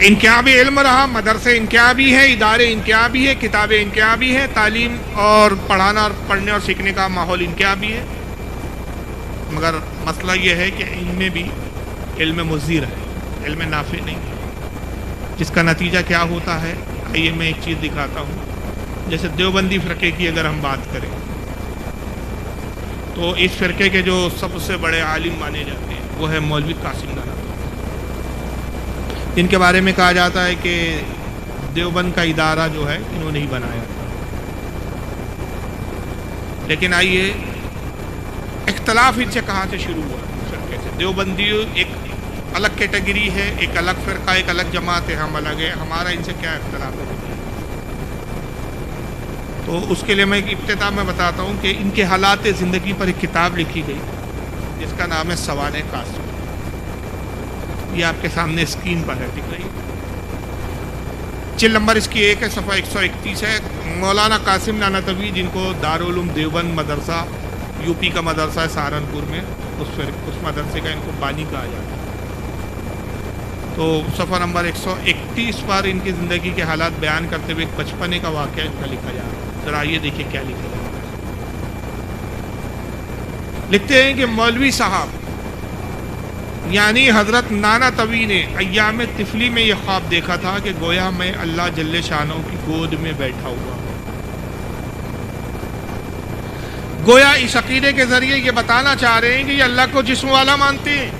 انقیابی علم رہا، مدرسے انقیابی ہے، ادارے انقیابی ہے، کتابیں انقیابی ہے، تعلیم اور پڑھنے اور سیکھنے کا ماحول انقیابی ہے، مگر مسئلہ یہ ہے کہ ان میں بھی علم مضر ہے، علم نافع نہیں ہے، جس کا نتیجہ کیا ہوتا ہے؟ آئیے میں ایک چیز دکھاتا ہوں۔ جیسے دیوبندی فرقے کی اگر ہم بات کریں تو اس فرقے کے جو سب سے بڑے عالم مانے جاتے ہیں وہ ہے مولوی قاسم نانوتوی، جن کے بارے میں کہا جاتا ہے کہ دیوبند کا ادارہ جو ہے انہوں نے ہی بنایا تھا۔ لیکن آئیے اختلاف ان سے کہاں سے شروع ہوا؟ فرقے سے۔ دیوبندی ایک الگ کیٹیگری ہے، ایک الگ فرقہ، ایک الگ جماعت ہے، ہم الگ ہے، ہمارا ان سے کیا اختلاف ہے؟ تو اس کے لیے میں ایک ابتدا میں بتاتا ہوں کہ ان کے حالات زندگی پر ایک کتاب لکھی گئی جس کا نام ہے سوانح قاسم۔ یہ آپ کے سامنے اسکرین پر ہے، دکھ رہی ہے؟ جلد نمبر اس کی 1 ہے، صفحہ 131 ہے۔ مولانا قاسم نانوتوی، جن کو دارالعلوم دیوبند مدرسہ یو پی کا مدرسہ ہے سہارنپور میں، اس مدرسے کا ان کو بانی کہا جاتا ہے۔ تو صفحہ نمبر 131 پر ان کی زندگی کے حالات بیان کرتے ہوئے ایک بچپنے کا واقعہ ان کا لکھا جا رہا ہے۔ ذرا یہ دیکھیے کیا لکھا جا رہا ہے۔ لکھتے ہیں کہ مولوی صاحب یعنی حضرت نانوتوی نے ایام طفلی میں یہ خواب دیکھا تھا کہ گویا میں اللہ جل شانہ کی گود میں بیٹھا ہوا ہوں۔ گویا اس عقیدے کے ذریعے یہ بتانا چاہ رہے ہیں کہ یہ اللہ کو جسم والا مانتے ہیں،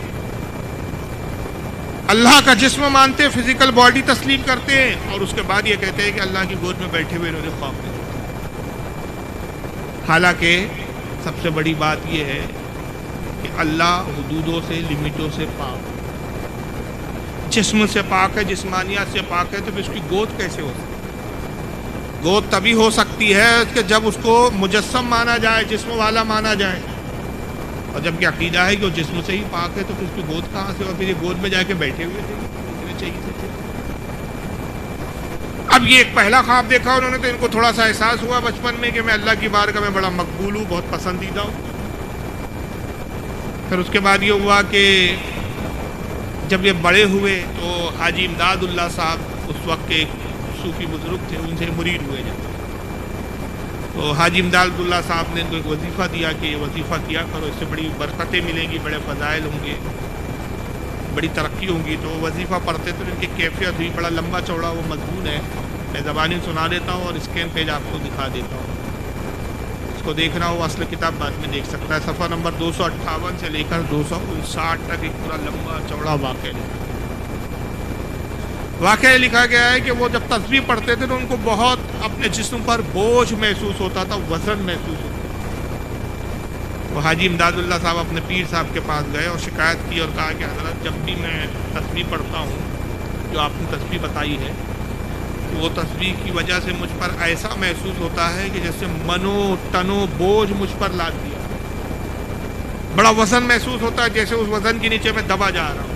اللہ کا جسم مانتے ہیں، فزیکل باڈی تسلیم کرتے ہیں، اور اس کے بعد یہ کہتے ہیں کہ اللہ کی گود میں بیٹھے ہوئے انہوں نے خواب دیکھا۔ حالانکہ سب سے بڑی بات یہ ہے کہ اللہ حدودوں سے، لمٹوں سے پاک ہے، جسم سے پاک ہے، جسمانیات سے پاک ہے، تو پھر اس کی گود کیسے ہو سکتی ہے؟ گود تبھی ہو سکتی ہے کہ جب اس کو مجسم مانا جائے، جسم والا مانا جائے، اور جب کہ عقیدہ ہے کہ وہ جسم سے ہی پاک ہے تو پھر اس کی گود کہاں سے؟ اور پھر یہ گود میں جا کے بیٹھے ہوئے تھے، چاہیے تھے۔ اب یہ ایک پہلا خواب دیکھا انہوں نے تو ان کو تھوڑا سا احساس ہوا بچپن میں کہ میں اللہ کی بارگاہ میں بڑا مقبول ہوں، بہت پسندیدہ ہوں۔ پھر اس کے بعد یہ ہوا کہ جب یہ بڑے ہوئے تو حاجی امداد اللہ صاحب اس وقت کے صوفی بزرگ تھے، ان سے مرید ہوئے جب، تو حاجی امداد اللہ صاحب نے ان کو ایک وظیفہ دیا کہ یہ وظیفہ کیا کرو، اس سے بڑی برکتیں ملیں گی، بڑے فضائل ہوں گے، بڑی ترقی ہوں گی۔ تو وہ وظیفہ پڑھتے تو ان کی کیفیت ہوئی، بڑا لمبا چوڑا وہ مضمون ہے، میں زبانی سنا دیتا ہوں اور اسکین پیج آپ کو دکھا دیتا ہوں، اس کو دیکھنا ہو اصل کتاب بعد میں دیکھ سکتا ہے۔ صفحہ نمبر 258 سے لے کر 259 تک ایک پورا لمبا چوڑا واقعہ لکھا گیا ہے کہ وہ جب تسبیح پڑھتے تھے تو ان کو بہت اپنے جسم پر بوجھ محسوس ہوتا تھا، وزن محسوس ہوتا تھا۔ وہ حاجی امداد اللہ صاحب اپنے پیر صاحب کے پاس گئے اور شکایت کی اور کہا کہ حضرت جب بھی میں تسبیح پڑھتا ہوں، جو آپ نے تسبیح بتائی ہے، تو وہ تسبیح کی وجہ سے مجھ پر ایسا محسوس ہوتا ہے کہ جیسے منو تنو بوجھ مجھ پر لاد دیا، بڑا وزن محسوس ہوتا ہے، جیسے اس وزن کے نیچے میں دبا جا رہا ہوں۔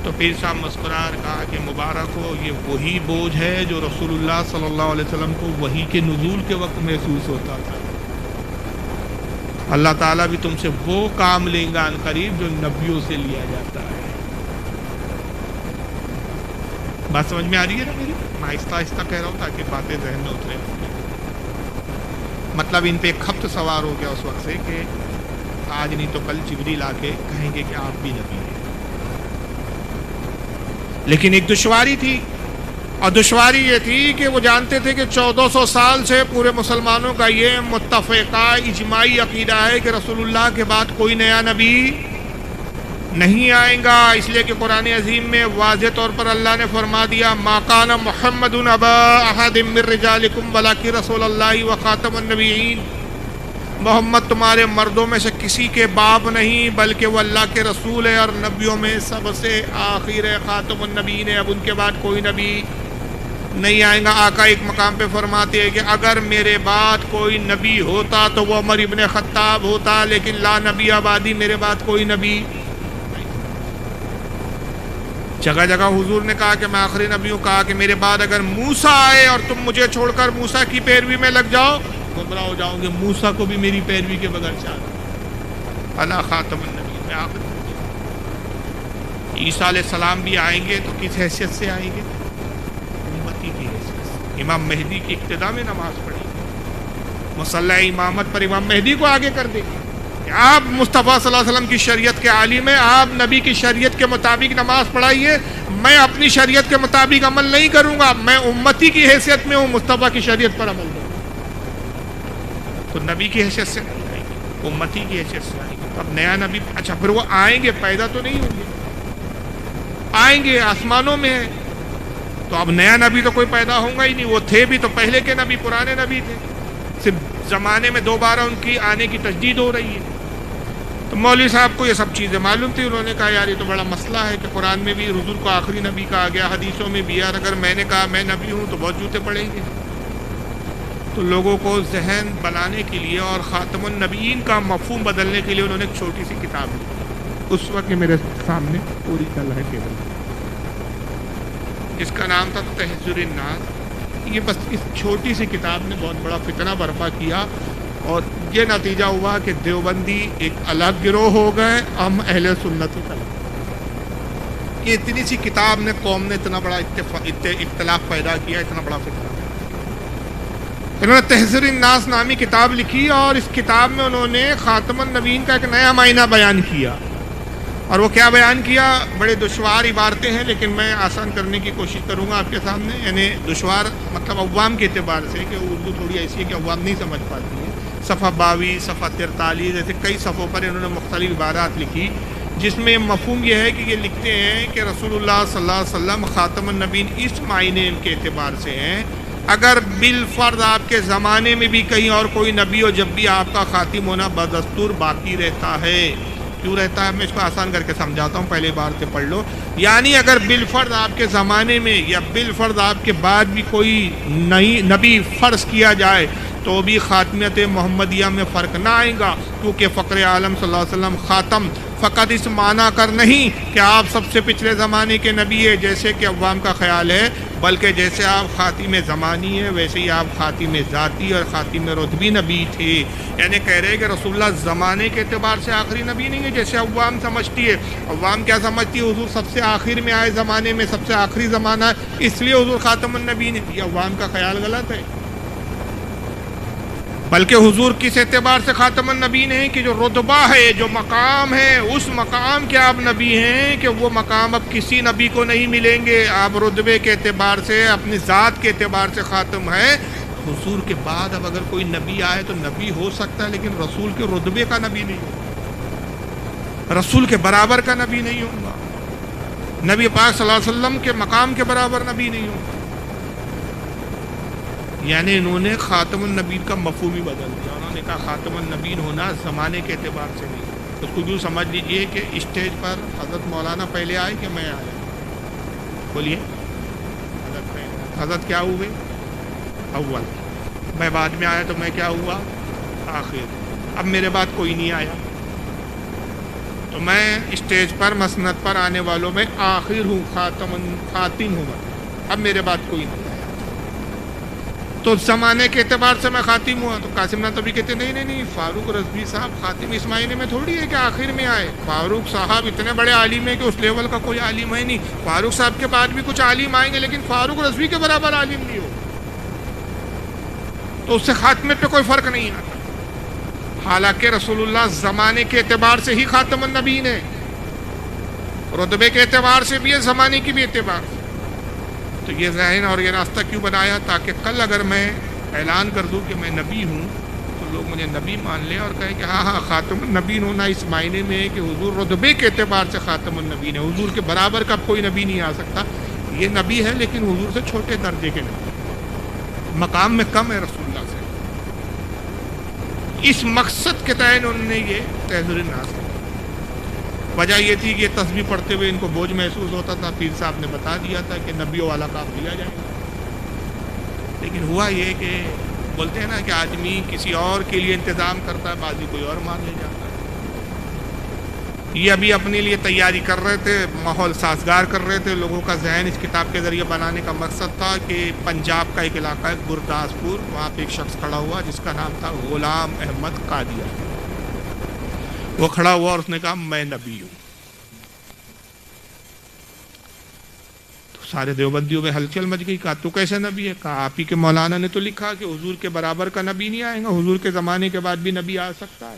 تو پیر صاحب مسکرا کہا کہ مبارک ہو، یہ وہی بوجھ ہے جو رسول اللہ صلی اللہ علیہ وسلم کو وحی کے نزول کے وقت محسوس ہوتا تھا۔ اللہ تعالیٰ بھی تم سے وہ کام لیں گا عنقریب جو نبیوں سے لیا جاتا ہے۔ بات سمجھ میں آ رہی ہے نا میری؟ میں آہستہ آہستہ کہہ رہا ہوں تاکہ باتیں ذہن میں اترے۔ مطلب ان پہ ایک خبط سوار ہو گیا اس وقت سے کہ آج نہیں تو کل جبریل آ کے کہیں گے کہ آپ بھی نبی ہیں۔ لیکن ایک دشواری تھی، اور دشواری یہ تھی کہ وہ جانتے تھے کہ 1400 سال سے پورے مسلمانوں کا یہ متفقہ اجماعی عقیدہ ہے کہ رسول اللہ کے بعد کوئی نیا نبی نہیں آئیں گا، اس لیے کہ قرآن عظیم میں واضح طور پر اللہ نے فرما دیا ما کان محمد ابا احد من رجالکم ولکن رسول اللہ وخاتم النبیین، محمد تمہارے مردوں میں سے کسی کے باپ نہیں بلکہ وہ اللہ کے رسول ہے اور نبیوں میں سب سے آخر ہے، خاتم النبیین ہے، اب ان کے بعد کوئی نبی نہیں آئیں گا۔ آقا ایک مقام پہ فرماتے ہیں کہ اگر میرے بعد کوئی نبی ہوتا تو وہ عمر ابن خطاب ہوتا، لیکن لا نبی آبادی، میرے بعد کوئی نبی۔ جگہ جگہ حضور نے کہا کہ میں آخری نبی ہوں، کہا کہ میرے بعد اگر موسیٰ آئے اور تم مجھے چھوڑ کر موسیٰ کی پیروی میں لگ جاؤ گمراہ ہو جاؤ گے، موسیٰ کو بھی میری پیروی کے بغیر چاہتا الا خاتم النبی، میں آخری۔ عیسیٰ علیہ السلام بھی آئیں گے تو کس حیثیت سے آئیں گے؟ امتی کی حیثیت سے۔ امام مہدی کی ابتدا میں نماز پڑھی، مصلی امامت پر امام مہدی کو آگے کر دیں گے کہ آپ مصطفیٰ صلی اللہ علیہ وسلم کی شریعت کے عالم ہیں، آپ نبی کی شریعت کے مطابق نماز پڑھائیے، میں اپنی شریعت کے مطابق عمل نہیں کروں گا، میں امتی کی حیثیت میں ہوں، مصطفیٰ کی شریعت پر عمل کروں گا۔ تو نبی کی حیثیت سے نہیں آئیں گے، امتی کی حیثیت سے آئیں گے۔ اب نیا نبی، اچھا پھر وہ آئیں گے، پیدا تو نہیں ہوں گے، آئیں گے آسمانوں میں ہے، تو اب نیا نبی تو کوئی پیدا ہوگا ہی نہیں، وہ تھے بھی تو پہلے کے نبی، پرانے نبی تھے، صرف زمانے میں دوبارہ ان کی آنے کی تجدید ہو رہی ہے۔ تو مولوی صاحب کو یہ سب چیزیں معلوم تھی، انہوں نے کہا یار یہ تو بڑا مسئلہ ہے کہ قرآن میں بھی حضور کو آخری نبی کہا گیا، حدیثوں میں بھی، یار اگر میں نے کہا میں نبی ہوں تو بہت جوتے پڑیں گے۔ تو لوگوں کو ذہن بنانے کے لیے اور خاتم النبیین کا مفہوم بدلنے کے لیے انہوں نے ایک چھوٹی سی کتاب لکھی، اس وقت میرے سامنے پوری چل ہے ٹیبل، جس کا نام تھا تحذر الناس۔ یہ بس اس چھوٹی سی کتاب نے بہت بڑا فتنہ برپا کیا، اور یہ نتیجہ ہوا کہ دیوبندی ایک الگ گروہ ہو گئے، ہم اہل سنت کی طرف۔ یہ اتنی سی کتاب نے قوم نے اتنا بڑا اختلاف پیدا کیا، اتنا بڑا فتنہ۔ انہوں نے تحذر الناس نامی کتاب لکھی، اور اس کتاب میں انہوں نے خاتم النبیین کا ایک نیا معنی بیان کیا، اور وہ کیا بیان کیا؟ بڑے دشوار عبارتیں ہیں، لیکن میں آسان کرنے کی کوشش کروں گا آپ کے سامنے، یعنی دشوار مطلب عوام کے اعتبار سے، کہ اردو تھوڑی ایسی ہے کہ عوام نہیں سمجھ پاتی ہے۔ صفحہ 22، صفحہ 43 ایسے کئی صفحوں پر انہوں نے مختلف عبارات لکھی، جس میں مفہوم یہ ہے کہ یہ لکھتے ہیں کہ رسول اللہ صلی اللہ علیہ وسلم خاتم النبیین اس معنی کے اعتبار سے ہیں، اگر بالفرض آپ کے زمانے میں بھی کہیں اور کوئی نبی ہو، جب بھی آپ کا خاتم ہونا بدستور باقی رہتا ہے۔ کیوں رہتا ہے؟ میں اس کو آسان کر کے سمجھاتا ہوں، پہلے بار سے پڑھ لو۔ یعنی اگر بالفرض آپ کے زمانے میں یا بالفرض آپ کے بعد بھی کوئی نئی نبی فرض کیا جائے تو بھی خاتمیت محمدیہ میں فرق نہ آئے گا، کیونکہ فقر عالم صلی اللہ علیہ وسلم خاتم فقط اس معنی کر نہیں کہ آپ سب سے پچھلے زمانے کے نبی ہے جیسے کہ عوام کا خیال ہے، بلکہ جیسے آپ خاتم زمانی ہیں ویسے ہی آپ خاتم ذاتی اور خاتم رتبی نبی تھے۔ یعنی کہہ رہے کہ رسول اللہ زمانے کے اعتبار سے آخری نبی نہیں ہے جیسے عوام سمجھتی ہے۔ عوام کیا سمجھتی ہے؟ حضور سب سے آخر میں آئے زمانے میں، سب سے آخری زمانہ ہے، اس لیے حضور خاتم النبی نے۔ یہ عوام کا خیال غلط ہے، بلکہ حضور کس اعتبار سے خاتم النبیین ہیں کہ جو رتبہ ہے، جو مقام ہے، اس مقام کے آپ نبی ہیں کہ وہ مقام اب کسی نبی کو نہیں ملیں گے۔ آپ رتبے کے اعتبار سے، اپنی ذات کے اعتبار سے خاتم ہے۔ حضور کے بعد اب اگر کوئی نبی آئے تو نبی ہو سکتا ہے، لیکن رسول کے رتبے کا نبی نہیں ہوگا، رسول کے برابر کا نبی نہیں ہوگا، نبی پاک صلی اللہ علیہ وسلم کے مقام کے برابر نبی نہیں ہوگا۔ یعنی انہوں نے خاتم النبیین کا مفہوم ہی بدل دیا۔ انہوں نے کہا خاتم النبیین ہونا زمانے کے اعتبار سے نہیں۔ اس کو یوں سمجھ لیجئے کہ اسٹیج پر حضرت مولانا پہلے آئے کہ میں آیا؟ بولیے، حضرت کیا ہوئے؟ اول۔ میں بعد میں آیا تو میں کیا ہوا؟ آخر۔ اب میرے بعد کوئی نہیں آیا تو میں اسٹیج پر مسند پر آنے والوں میں آخر ہوں، خاتم ہوں۔ اب میرے بعد کوئی نہیں، تو زمانے کے اعتبار سے میں خاتم ہوا۔ تو قاسم ناتھ بھی کہتے نہیں، فاروق رضوی صاحب خاتم اس معنی میں تھوڑی ہے کہ آخر میں آئے۔ فاروق صاحب اتنے بڑے عالم ہیں کہ اس لیول کا کوئی عالم ہے نہیں۔ فاروق صاحب کے بعد بھی کچھ عالم آئیں گے، لیکن فاروق رضوی کے برابر عالم نہیں ہو، تو اس سے خاتمے پہ کوئی فرق نہیں آتا۔ حالانکہ رسول اللہ زمانے کے اعتبار سے ہی خاتم النبیین ہے، رتبے کے اعتبار سے بھی ہے، زمانے کی بھی اعتبار سے۔ تو یہ ذہن اور یہ راستہ کیوں بنایا؟ تاکہ کل اگر میں اعلان کر دوں کہ میں نبی ہوں تو لوگ مجھے نبی مان لیں اور کہیں کہ ہاں خاتم النبیین ہونا اس معنی میں ہے کہ حضور رتبے کے اعتبار سے خاتم النبیین ہے، حضور کے برابر کا کوئی نبی نہیں آ سکتا۔ یہ نبی ہے لیکن حضور سے چھوٹے درجے کے نبی، مقام میں کم ہے رسول اللہ سے۔ اس مقصد کے تحت انہوں نے یہ تحذر الناس۔ وجہ یہ تھی کہ یہ تسبیح پڑھتے ہوئے ان کو بوجھ محسوس ہوتا تھا، پیر صاحب نے بتا دیا تھا کہ نبیوں والا کام دیا جائے گا، لیکن ہوا یہ کہ بولتے ہیں نا کہ آدمی کسی اور کے لیے انتظام کرتا ہے، بازی کوئی اور مان لے جاتا ہے۔ یہ ابھی اپنے لیے تیاری کر رہے تھے، ماحول سازگار کر رہے تھے، لوگوں کا ذہن اس کتاب کے ذریعے بنانے کا مقصد تھا کہ پنجاب کا ایک علاقہ ہے گرداسپور، وہاں پہ ایک شخص کھڑا ہوا جس کا نام تھا غلام احمد قادیانی۔ وہ کھڑا ہوا اور اس نے کہا میں نبی ہوں۔ سارے دیوبندیوں میں ہلچل مچ گئی. کہا تو کیسے نبی ہے؟ کہا آپ ہی کے مولانا نے تو لکھا کہ حضور کے برابر کا نبی نہیں آئے گا, حضور کے زمانے کے بعد بھی نبی آ سکتا ہے.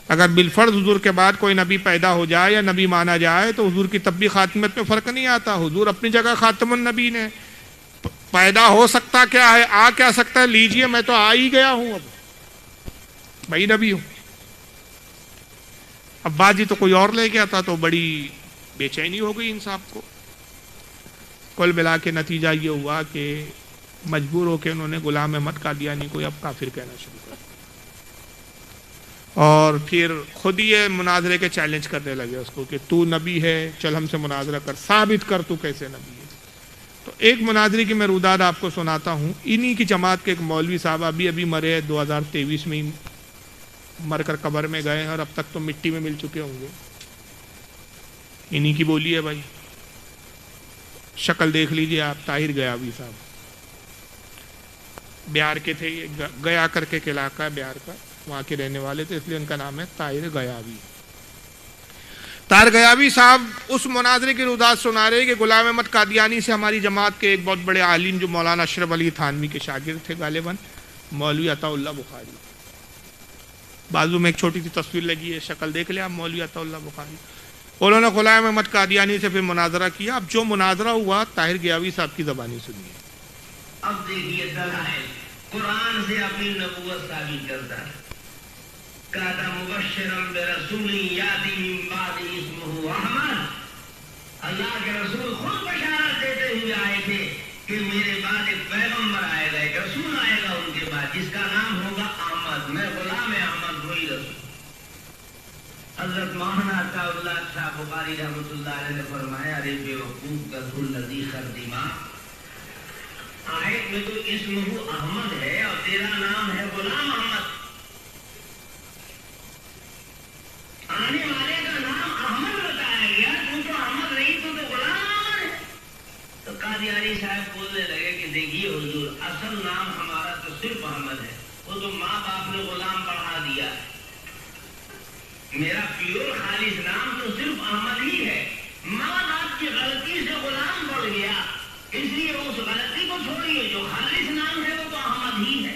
اگر بالفرض حضور کے بعد کوئی نبی پیدا ہو جائے یا نبی مانا جائے تو حضور کی تب بھی خاتمت میں فرق نہیں آتا. حضور اپنی جگہ خاتم النبی نے. پیدا ہو سکتا کیا ہے, آ کیا سکتا ہے, لیجئے میں تو آ ہی گیا ہوں, اب بھائی نبی ہوں. اب باجی تو کوئی اور لے گیا تھا تو بڑی بے چینی ہو گئی ان صاحب کو. کل ملا کے نتیجہ یہ ہوا کہ مجبور ہو کے انہوں نے غلام احمد قادیانی کو اب کافر کہنا شروع کر دیا, اور پھر خود ہی یہ مناظرے کے چیلنج کرنے لگے اس کو کہ تو نبی ہے, چل ہم سے مناظرہ کر, ثابت کر تو کیسے نبی ہے. تو ایک مناظرے کی میں روداد آپ کو سناتا ہوں. انہی کی جماعت کے ایک مولوی صاحب ابھی مرے, 2023 میں ہی مر کر قبر میں گئے ہیں, اور اب تک تو مٹی میں مل چکے ہوں گے. انہی کی بولی ہے بھائی, شکل دیکھ لیجئے آپ. طاہر غیابی صاحب بہار کے تھے, یہ گیا کر کے علاقہ ہے بہار کا, وہاں کے رہنے والے تھے, اس لیے ان کا نام ہے طاہر غیابی. طاہر غیابی صاحب اس مناظرے کی روداد سنا رہے کہ غلام احمد قادیانی سے ہماری جماعت کے ایک بہت بڑے عالم جو مولانا اشرف علی تھانوی کے شاگرد تھے غالباً, مولوی عطا اللہ بخاری. بازو میں ایک چھوٹی سی تصویر لگی ہے, شکل دیکھ لیں آپ, مولوی عطا اللہ بخاری. انہوں نے غلام احمد قادیانی سے پھر مناظرہ کیا. اب جو مناظرہ ہوا طاہر غیابی صاحب کی زبانی سنیے. اب دیکھیے دلائل قرآن سے اپنی نبوت ثابت کرتا ہے. کہتا مبشرم برسول یاتی من بعد اسمہ احمد. اللہ کے رسول خود بشارت دیتے ہوئے آئے تھے کہ میرے بعد ایک پیغمبر آئے گا, ایک رسول آئے گا ان کے بعد, جس کا نام ہوگا احمد. میں غلام احمد وہی رسول. حضرت مولانا عطا اللہ صاحب بخاری رحمۃ اللہ علیہ نے فرمایا, ارے بے وقوف کا الذی خردما, آیت میں تو اسمہ احمد ہے اور تیرا نام ہے غلام احمد. آنے والے کا نام احمد بتایا گیا, تو احمد نہیں تو غلام احمد ہے. تو قادیانی صاحب بولنے لگے کہ دیکھیے حضور, اصل نام ہمارا تو صرف احمد ہے, وہ تو ماں باپ نے غلام بڑھا دیا. میرا پیور خالص نام تو صرف احمد ہی ہے. ماں باپ کی غلطی سے غلام بڑھ گیا, اس لیے اس غلطی کو چھوڑیے, جو خالص نام ہے وہ تو احمد ہی ہے.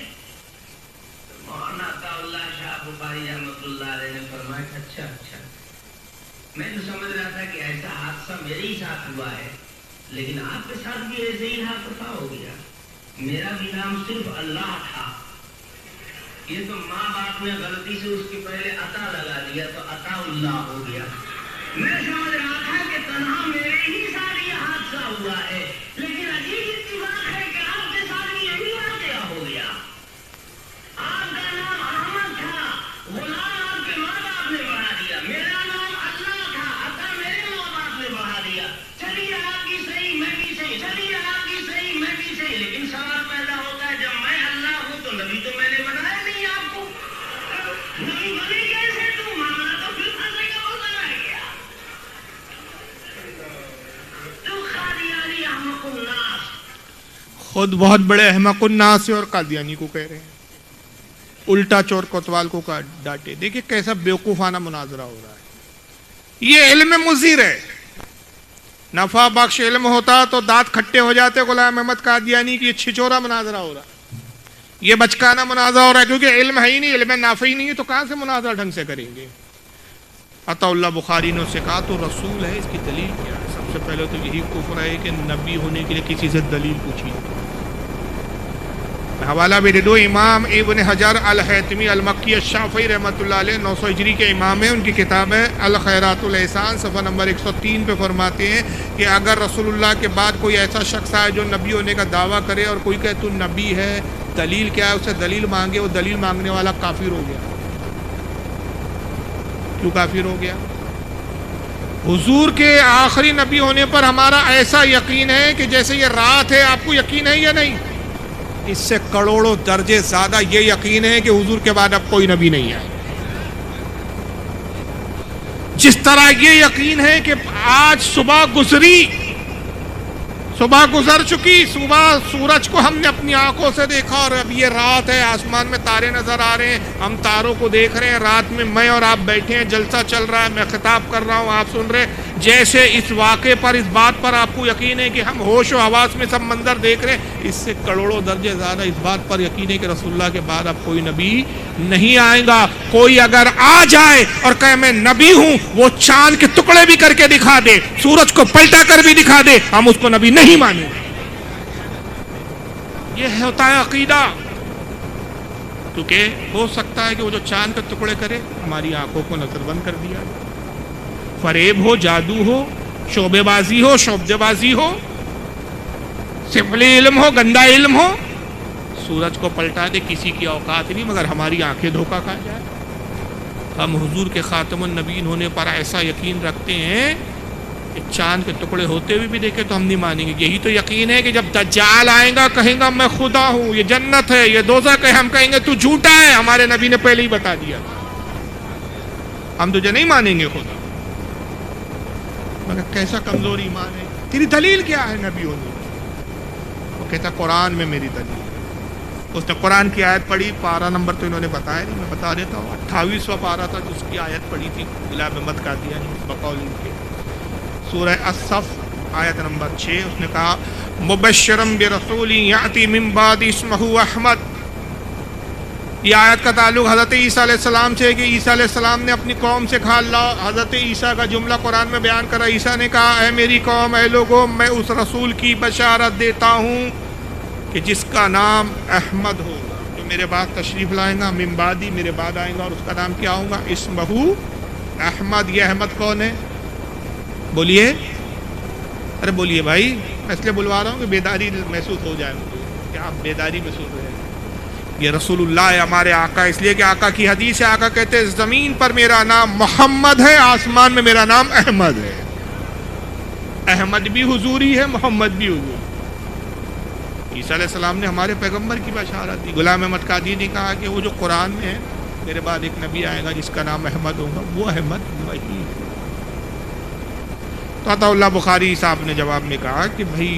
مولانا عطا اللہ شاہ بخاری رحمۃ اللہ علیہ نے فرمایا, اچھا میں تو سمجھ رہا تھا کہ ایسا حادثہ میرے ہی ساتھ ہوا ہے, لیکن آپ کے ساتھ بھی ایسے ہی حادثہ ہو گیا. میرا بھی نام صرف اللہ تھا, یہ تو ماں باپ نے غلطی سے اس کے پہلے عطا لگا دیا تو عطا اللہ ہو گیا. میں سمجھ رہا تھا کہ تنہا میرے ہی ساتھ یہ حادثہ ہوا ہے, لیکن عجیب اتفاق ہے کہ آپ کے ساتھ بھی یہی واقعہ ہو گیا. آپ کا نام احمد تھا, غلام آپ کے ماں باپ نے بڑھا دیا. میرا نام اللہ تھا, عطا میرے ماں باپ نے بڑھا دیا. چلیے آپ کی صحیح, میں بھی صحیح, چلیے آپ کی صحیح, میں بھی صحیح. لیکن سوال پیدا ہوتا ہے, جب میں اللہ ہوں تو نبی تو میں نے بنایا نہیں آپ کو, نبی بنے کیسے؟ تو معاملہ تو پھر پھنسے کا ہوتا رہ گیا. تو قادیانی احمق الناس, خود بہت بڑے احمق الناس ہیں اور قادیانی کو کہہ رہے ہیں الٹا چور کوتوال کو ڈانٹے. دیکھیں کیسا بیوقوفانہ مناظرہ ہو رہا ہے. یہ علم مضر ہے, نفع بخش علم ہوتا تو دانت کھٹے ہو جاتے غلام احمد قادیانی کی. یہ چھچورا مناظرہ ہو رہا ہے, یہ بچکانا مناظرہ ہو رہا ہے, کیونکہ علم ہے ہی نہیں, علم نافع ہی نہیں ہے, تو کہاں سے مناظرہ ڈھنگ سے کریں گے. عطا اللہ بخاری نے اس سے کہا تو رسول ہے, اس کی دلیل کیا ہے؟ سب سے پہلے تو یہی کفر ہے کہ نبی ہونے کے لیے کسی سے دلیل پوچھی. حوالہ بھی دے دو, امام ابن حجر الحیتمی المکی الشافعی رحمۃ اللہ علیہ 900 ہجری کے امام ہیں, ان کی کتاب ہے الخیرات الاحسان, صفحہ نمبر 103 پہ فرماتے ہیں کہ اگر رسول اللہ کے بعد کوئی ایسا شخص آئے جو نبی ہونے کا دعویٰ کرے اور کوئی کہے تو نبی ہے, دلیل کیا ہے, اسے دلیل مانگے, وہ دلیل مانگنے والا کافر ہو گیا. کیوں کافر ہو گیا؟ حضور کے آخری نبی ہونے پر ہمارا ایسا یقین ہے کہ جیسے یہ رات ہے. آپ کو یقین ہے یا نہیں؟ اس سے کروڑوں درجے زیادہ یہ یقین ہے کہ حضور کے بعد اب کوئی نبی نہیں ہے. جس طرح یہ یقین ہے کہ آج صبح گزری, صبح گزر چکی, صبح سورج کو ہم نے اپنی آنکھوں سے دیکھا اور اب یہ رات ہے, آسمان میں تارے نظر آ رہے ہیں, ہم تاروں کو دیکھ رہے ہیں, رات میں میں اور آپ بیٹھے ہیں, جلسہ چل رہا ہے, میں خطاب کر رہا ہوں, آپ سن رہے ہیں. جیسے اس واقعے پر اس بات پر آپ کو یقین ہے کہ ہم ہوش و حواس میں سب منظر دیکھ رہے ہیں، اس سے کروڑوں درجے زیادہ اس بات پر یقین ہے کہ رسول اللہ کے بعد اب کوئی نبی نہیں آئے گا۔ کوئی اگر آ جائے اور کہے میں نبی ہوں، وہ چاند کے ٹکڑے بھی کر کے دکھا دے، سورج کو پلٹا کر بھی دکھا دے، ہم اس کو نبی نہیں مانیں گے۔ یہ ہوتا ہے عقیدہ، کیونکہ ہو سکتا ہے کہ وہ جو چاند کے ٹکڑے کرے ہماری آنکھوں کو نظر بند کر دیا جائے، فریب ہو، جادو ہو، شعبے بازی ہو، شعبدے بازی ہو، سفلی علم ہو، گندا علم ہو، سورج کو پلٹا دے، کسی کی اوقات نہیں مگر ہماری آنکھیں دھوکہ کھا جائے۔ ہم حضور کے خاتم النبیین ہونے پر ایسا یقین رکھتے ہیں کہ چاند کے ٹکڑے ہوتے ہوئے بھی دیکھے تو ہم نہیں مانیں گے۔ یہی تو یقین ہے کہ جب دجال آئے گا کہیں گا میں خدا ہوں، یہ جنت ہے، یہ دوزخ ہے، ہم کہیں گے تو جھوٹا ہے، ہمارے نبی نے پہلے ہی بتا دیا، ہم تجھے نہیں مانیں گے خدا۔ مگر کیسا کمزور ایمان ہے، تیری دلیل کیا ہے نبی ہونے کی؟ وہ کہتا قرآن میں میری دلیل۔ اس نے قرآن کی آیت پڑھی، پارہ نمبر تو انہوں نے بتایا نہیں، میں بتا دیتا ہوں، 28واں پارہ تھا جس کی آیت پڑھی تھی غلام احمد قادیانی بقول ان کے، سورہ الصف آیت نمبر 6۔ اس نے کہا مبشرم برسول یاتی من بعد اسمہ احمد۔ یہ آیت کا تعلق حضرت عیسیٰ علیہ السلام سے ہے کہ عیسیٰ علیہ السلام نے اپنی قوم سے کہا، اللہ حضرت عیسیٰ کا جملہ قرآن میں بیان کرا، عیسیٰ نے کہا اے میری قوم، اے لوگوں، میں اس رسول کی بشارت دیتا ہوں کہ جس کا نام احمد ہو، جو میرے بعد تشریف لائیں گا، من بعدی میرے بعد آئیں گا، اور اس کا نام کیا ہوگا؟ اسمہ احمد۔ یہ احمد کون ہے؟ بولیے، ارے بولیے بھائی، میں اس لیے بلوا رہا ہوں کہ بیداری محسوس ہو جائے مجھے، کہ آپ بیداری محسوس ہو جائے۔ یہ رسول اللہ ہے، ہمارے آقا، اس لیے کہ آقا کی حدیث ہے، آقا کہتے ہیں زمین پر میرا نام محمد ہے، آسمان میں میرا نام احمد ہے۔ احمد بھی حضوری ہے، محمد بھی حضوری۔ عیسیٰ علیہ السلام نے ہمارے پیغمبر کی بشارت دی۔ غلام احمد قادری نے کہا کہ وہ جو قرآن میں ہے، میرے بعد ایک نبی آئے گا جس کا نام احمد ہوگا، وہ احمد وہی ہے۔ تو عطا اللہ بخاری صاحب نے جواب میں کہا کہ بھائی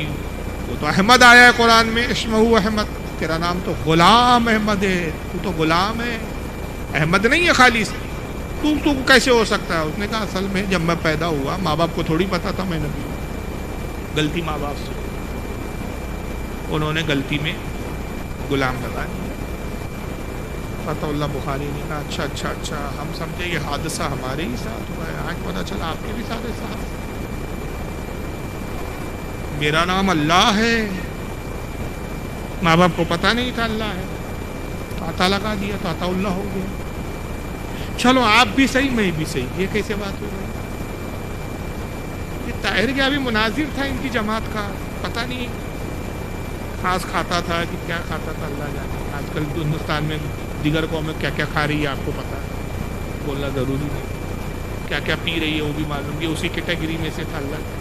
وہ تو احمد آیا ہے قرآن میں، اسمہ احمد، تیرا نام تو غلام احمد ہے، تو تو غلام ہے، احمد نہیں ہے خالص، تو کیسے ہو سکتا ہے؟ اس نے کہا اصل میں جب میں پیدا ہوا ماں باپ کو تھوڑی پتا تھا میں نبی ہوں، غلطی ماں باپ سے، انہوں نے غلطی میں غلام لگا دیا۔ عطا اللہ بخاری نے کہا اچھا، ہم سمجھے یہ حادثہ ہمارے ہی ساتھ ہوا ہے، آج پتا چلا آپ کے بھی سارے ساتھ۔ میرا نام اللہ ہے، ماں باپ کو پتہ نہیں تھا اللہ ہے، تو عطا لگا دیا تو عطا اللہ ہو گیا۔ چلو آپ بھی صحیح میں بھی صحیح، یہ کیسے بات ہو گئی؟ یہ طاہر کیا بھی مناظر تھا ان کی جماعت کا، پتہ نہیں خاص کھاتا تھا کہ کیا کھاتا تھا اللہ جانے۔ آج کل ہندوستان میں دیگر قومیں کیا کیا کھا رہی ہے آپ کو پتہ ہے، بولنا ضروری نہیں، کیا کیا پی رہی ہے وہ بھی معلوم، یہ اسی کیٹیگری میں سے تھا اللہ۔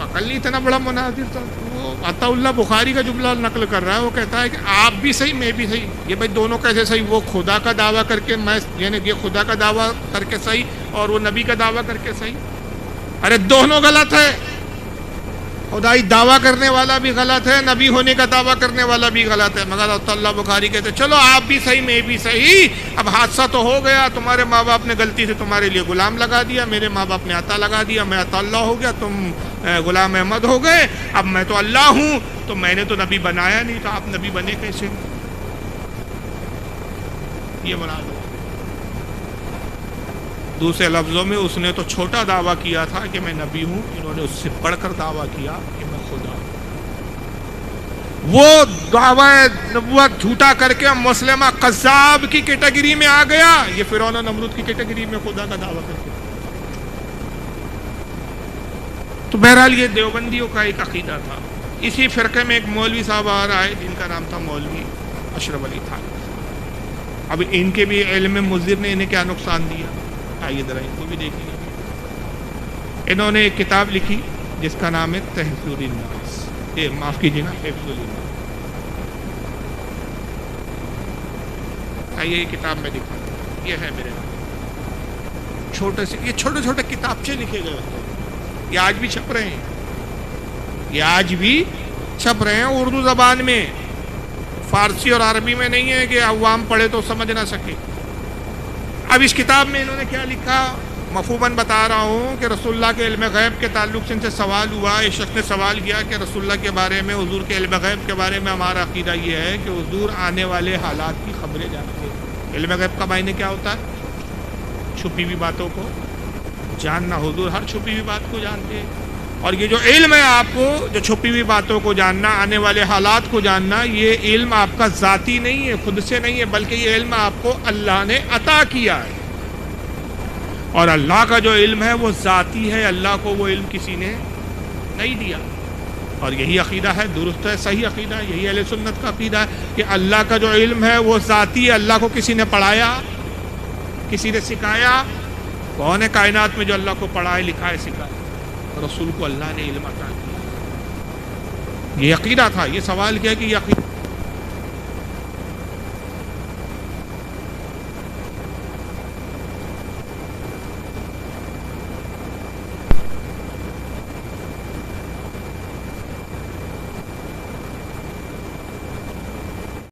عقل نہیں، اتنا بڑا مناظر تھا۔ وہ عطا اللہ بخاری کا جملہ نقل کر رہا ہے، وہ کہتا ہے کہ آپ بھی صحیح میں بھی صحیح۔ یہ بھائی دونوں کیسے صحیح؟ وہ خدا کا دعویٰ کر کے میں، یعنی یہ خدا کا دعویٰ کر کے صحیح اور وہ نبی کا دعویٰ کر کے صحیح؟ ارے دونوں غلط ہے، خدائی دعویٰ کرنے والا بھی غلط ہے، نبی ہونے کا دعویٰ کرنے والا بھی غلط ہے۔ مگر عطا اللہ بخاری کہتے ہیں چلو آپ بھی صحیح میں بھی صحیح، اب حادثہ تو ہو گیا، تمہارے ماں باپ نے غلطی سے تمہارے لیے غلام لگا دیا، میرے ماں باپ نے عطا لگا دیا، میں عطا اللہ ہو گیا، تم غلام احمد ہو گئے، اب میں تو اللہ ہوں، تو میں نے تو نبی بنایا نہیں، تو آپ نبی بنے کیسے؟ یہ بنا دو۔ دوسرے لفظوں میں اس نے تو چھوٹا دعویٰ کیا تھا کہ میں نبی ہوں، انہوں نے اس سے بڑھ کر دعویٰ کیا کہ میں خدا ہوں۔ وہ دعویٰ نبوت جھوٹا کر کے مسلمہ قذاب کی کیٹیگری میں آ گیا، یہ فرعون و نمرود کی کیٹیگری میں خدا کا دعویٰ کر کے۔ تو بہرحال یہ دیوبندیوں کا ایک عقیدہ تھا۔ اسی فرقے میں ایک مولوی صاحب آ رہا ہے جن کا نام تھا مولوی اشرف علی خان۔ اب ان کے بھی علم مضر نے انہیں کیا نقصان دیا، آئیے ذرا ان کو بھی دیکھ لیجیے۔ انہوں نے ایک کتاب لکھی جس کا نام ہے تحفظ الناس، معاف کیجیے گا، حفظ الناس۔ آئیے یہ کتاب میں دکھاتا ہوں، یہ ہے میرے نام، چھوٹے سے یہ چھوٹے چھوٹے کتابچے لکھے گئے ہوتے ہیں، یہ آج بھی چھپ رہے ہیں، یہ آج بھی چھپ رہے ہیں اردو زبان میں، فارسی اور عربی میں نہیں ہے کہ عوام پڑھے تو سمجھ نہ سکے۔ اب اس کتاب میں انہوں نے کیا لکھا مفہوماً بتا رہا ہوں کہ رسول اللہ کے علم غیب کے تعلق سے ان سے سوال ہوا. ایک شخص نے سوال کیا کہ رسول اللہ کے بارے میں، حضور کے علم غیب کے بارے میں ہمارا عقیدہ یہ ہے کہ حضور آنے والے حالات کی خبریں جانتے ہیں. علم غیب کا معنی کیا ہوتا ہے؟ چھپی ہوئی باتوں کو جاننا. حضور ہر چھپی ہوئی بات کو جانتے ہیں. اور یہ جو علم ہے آپ کو، جو چھپی ہوئی باتوں کو جاننا، آنے والے حالات کو جاننا، یہ علم آپ کا ذاتی نہیں ہے، خود سے نہیں ہے، بلکہ یہ علم آپ کو اللہ نے عطا کیا ہے. اور اللہ کا جو علم ہے وہ ذاتی ہے، اللہ کو وہ علم کسی نے نہیں دیا. اور یہی عقیدہ ہے، درست ہے، صحیح عقیدہ ہے، یہی اہل سنت کا عقیدہ ہے کہ اللہ کا جو علم ہے وہ ذاتی ہے. اللہ کو کسی نے پڑھایا، کسی نے سکھایا؟ کون ہے کائنات میں جو اللہ کو پڑھائے، لکھائے، سکھائے؟ رسول کو اللہ نے علم عطا کیا. یہ عقیدہ تھا. یہ سوال کیا کہ یہ عقیدہ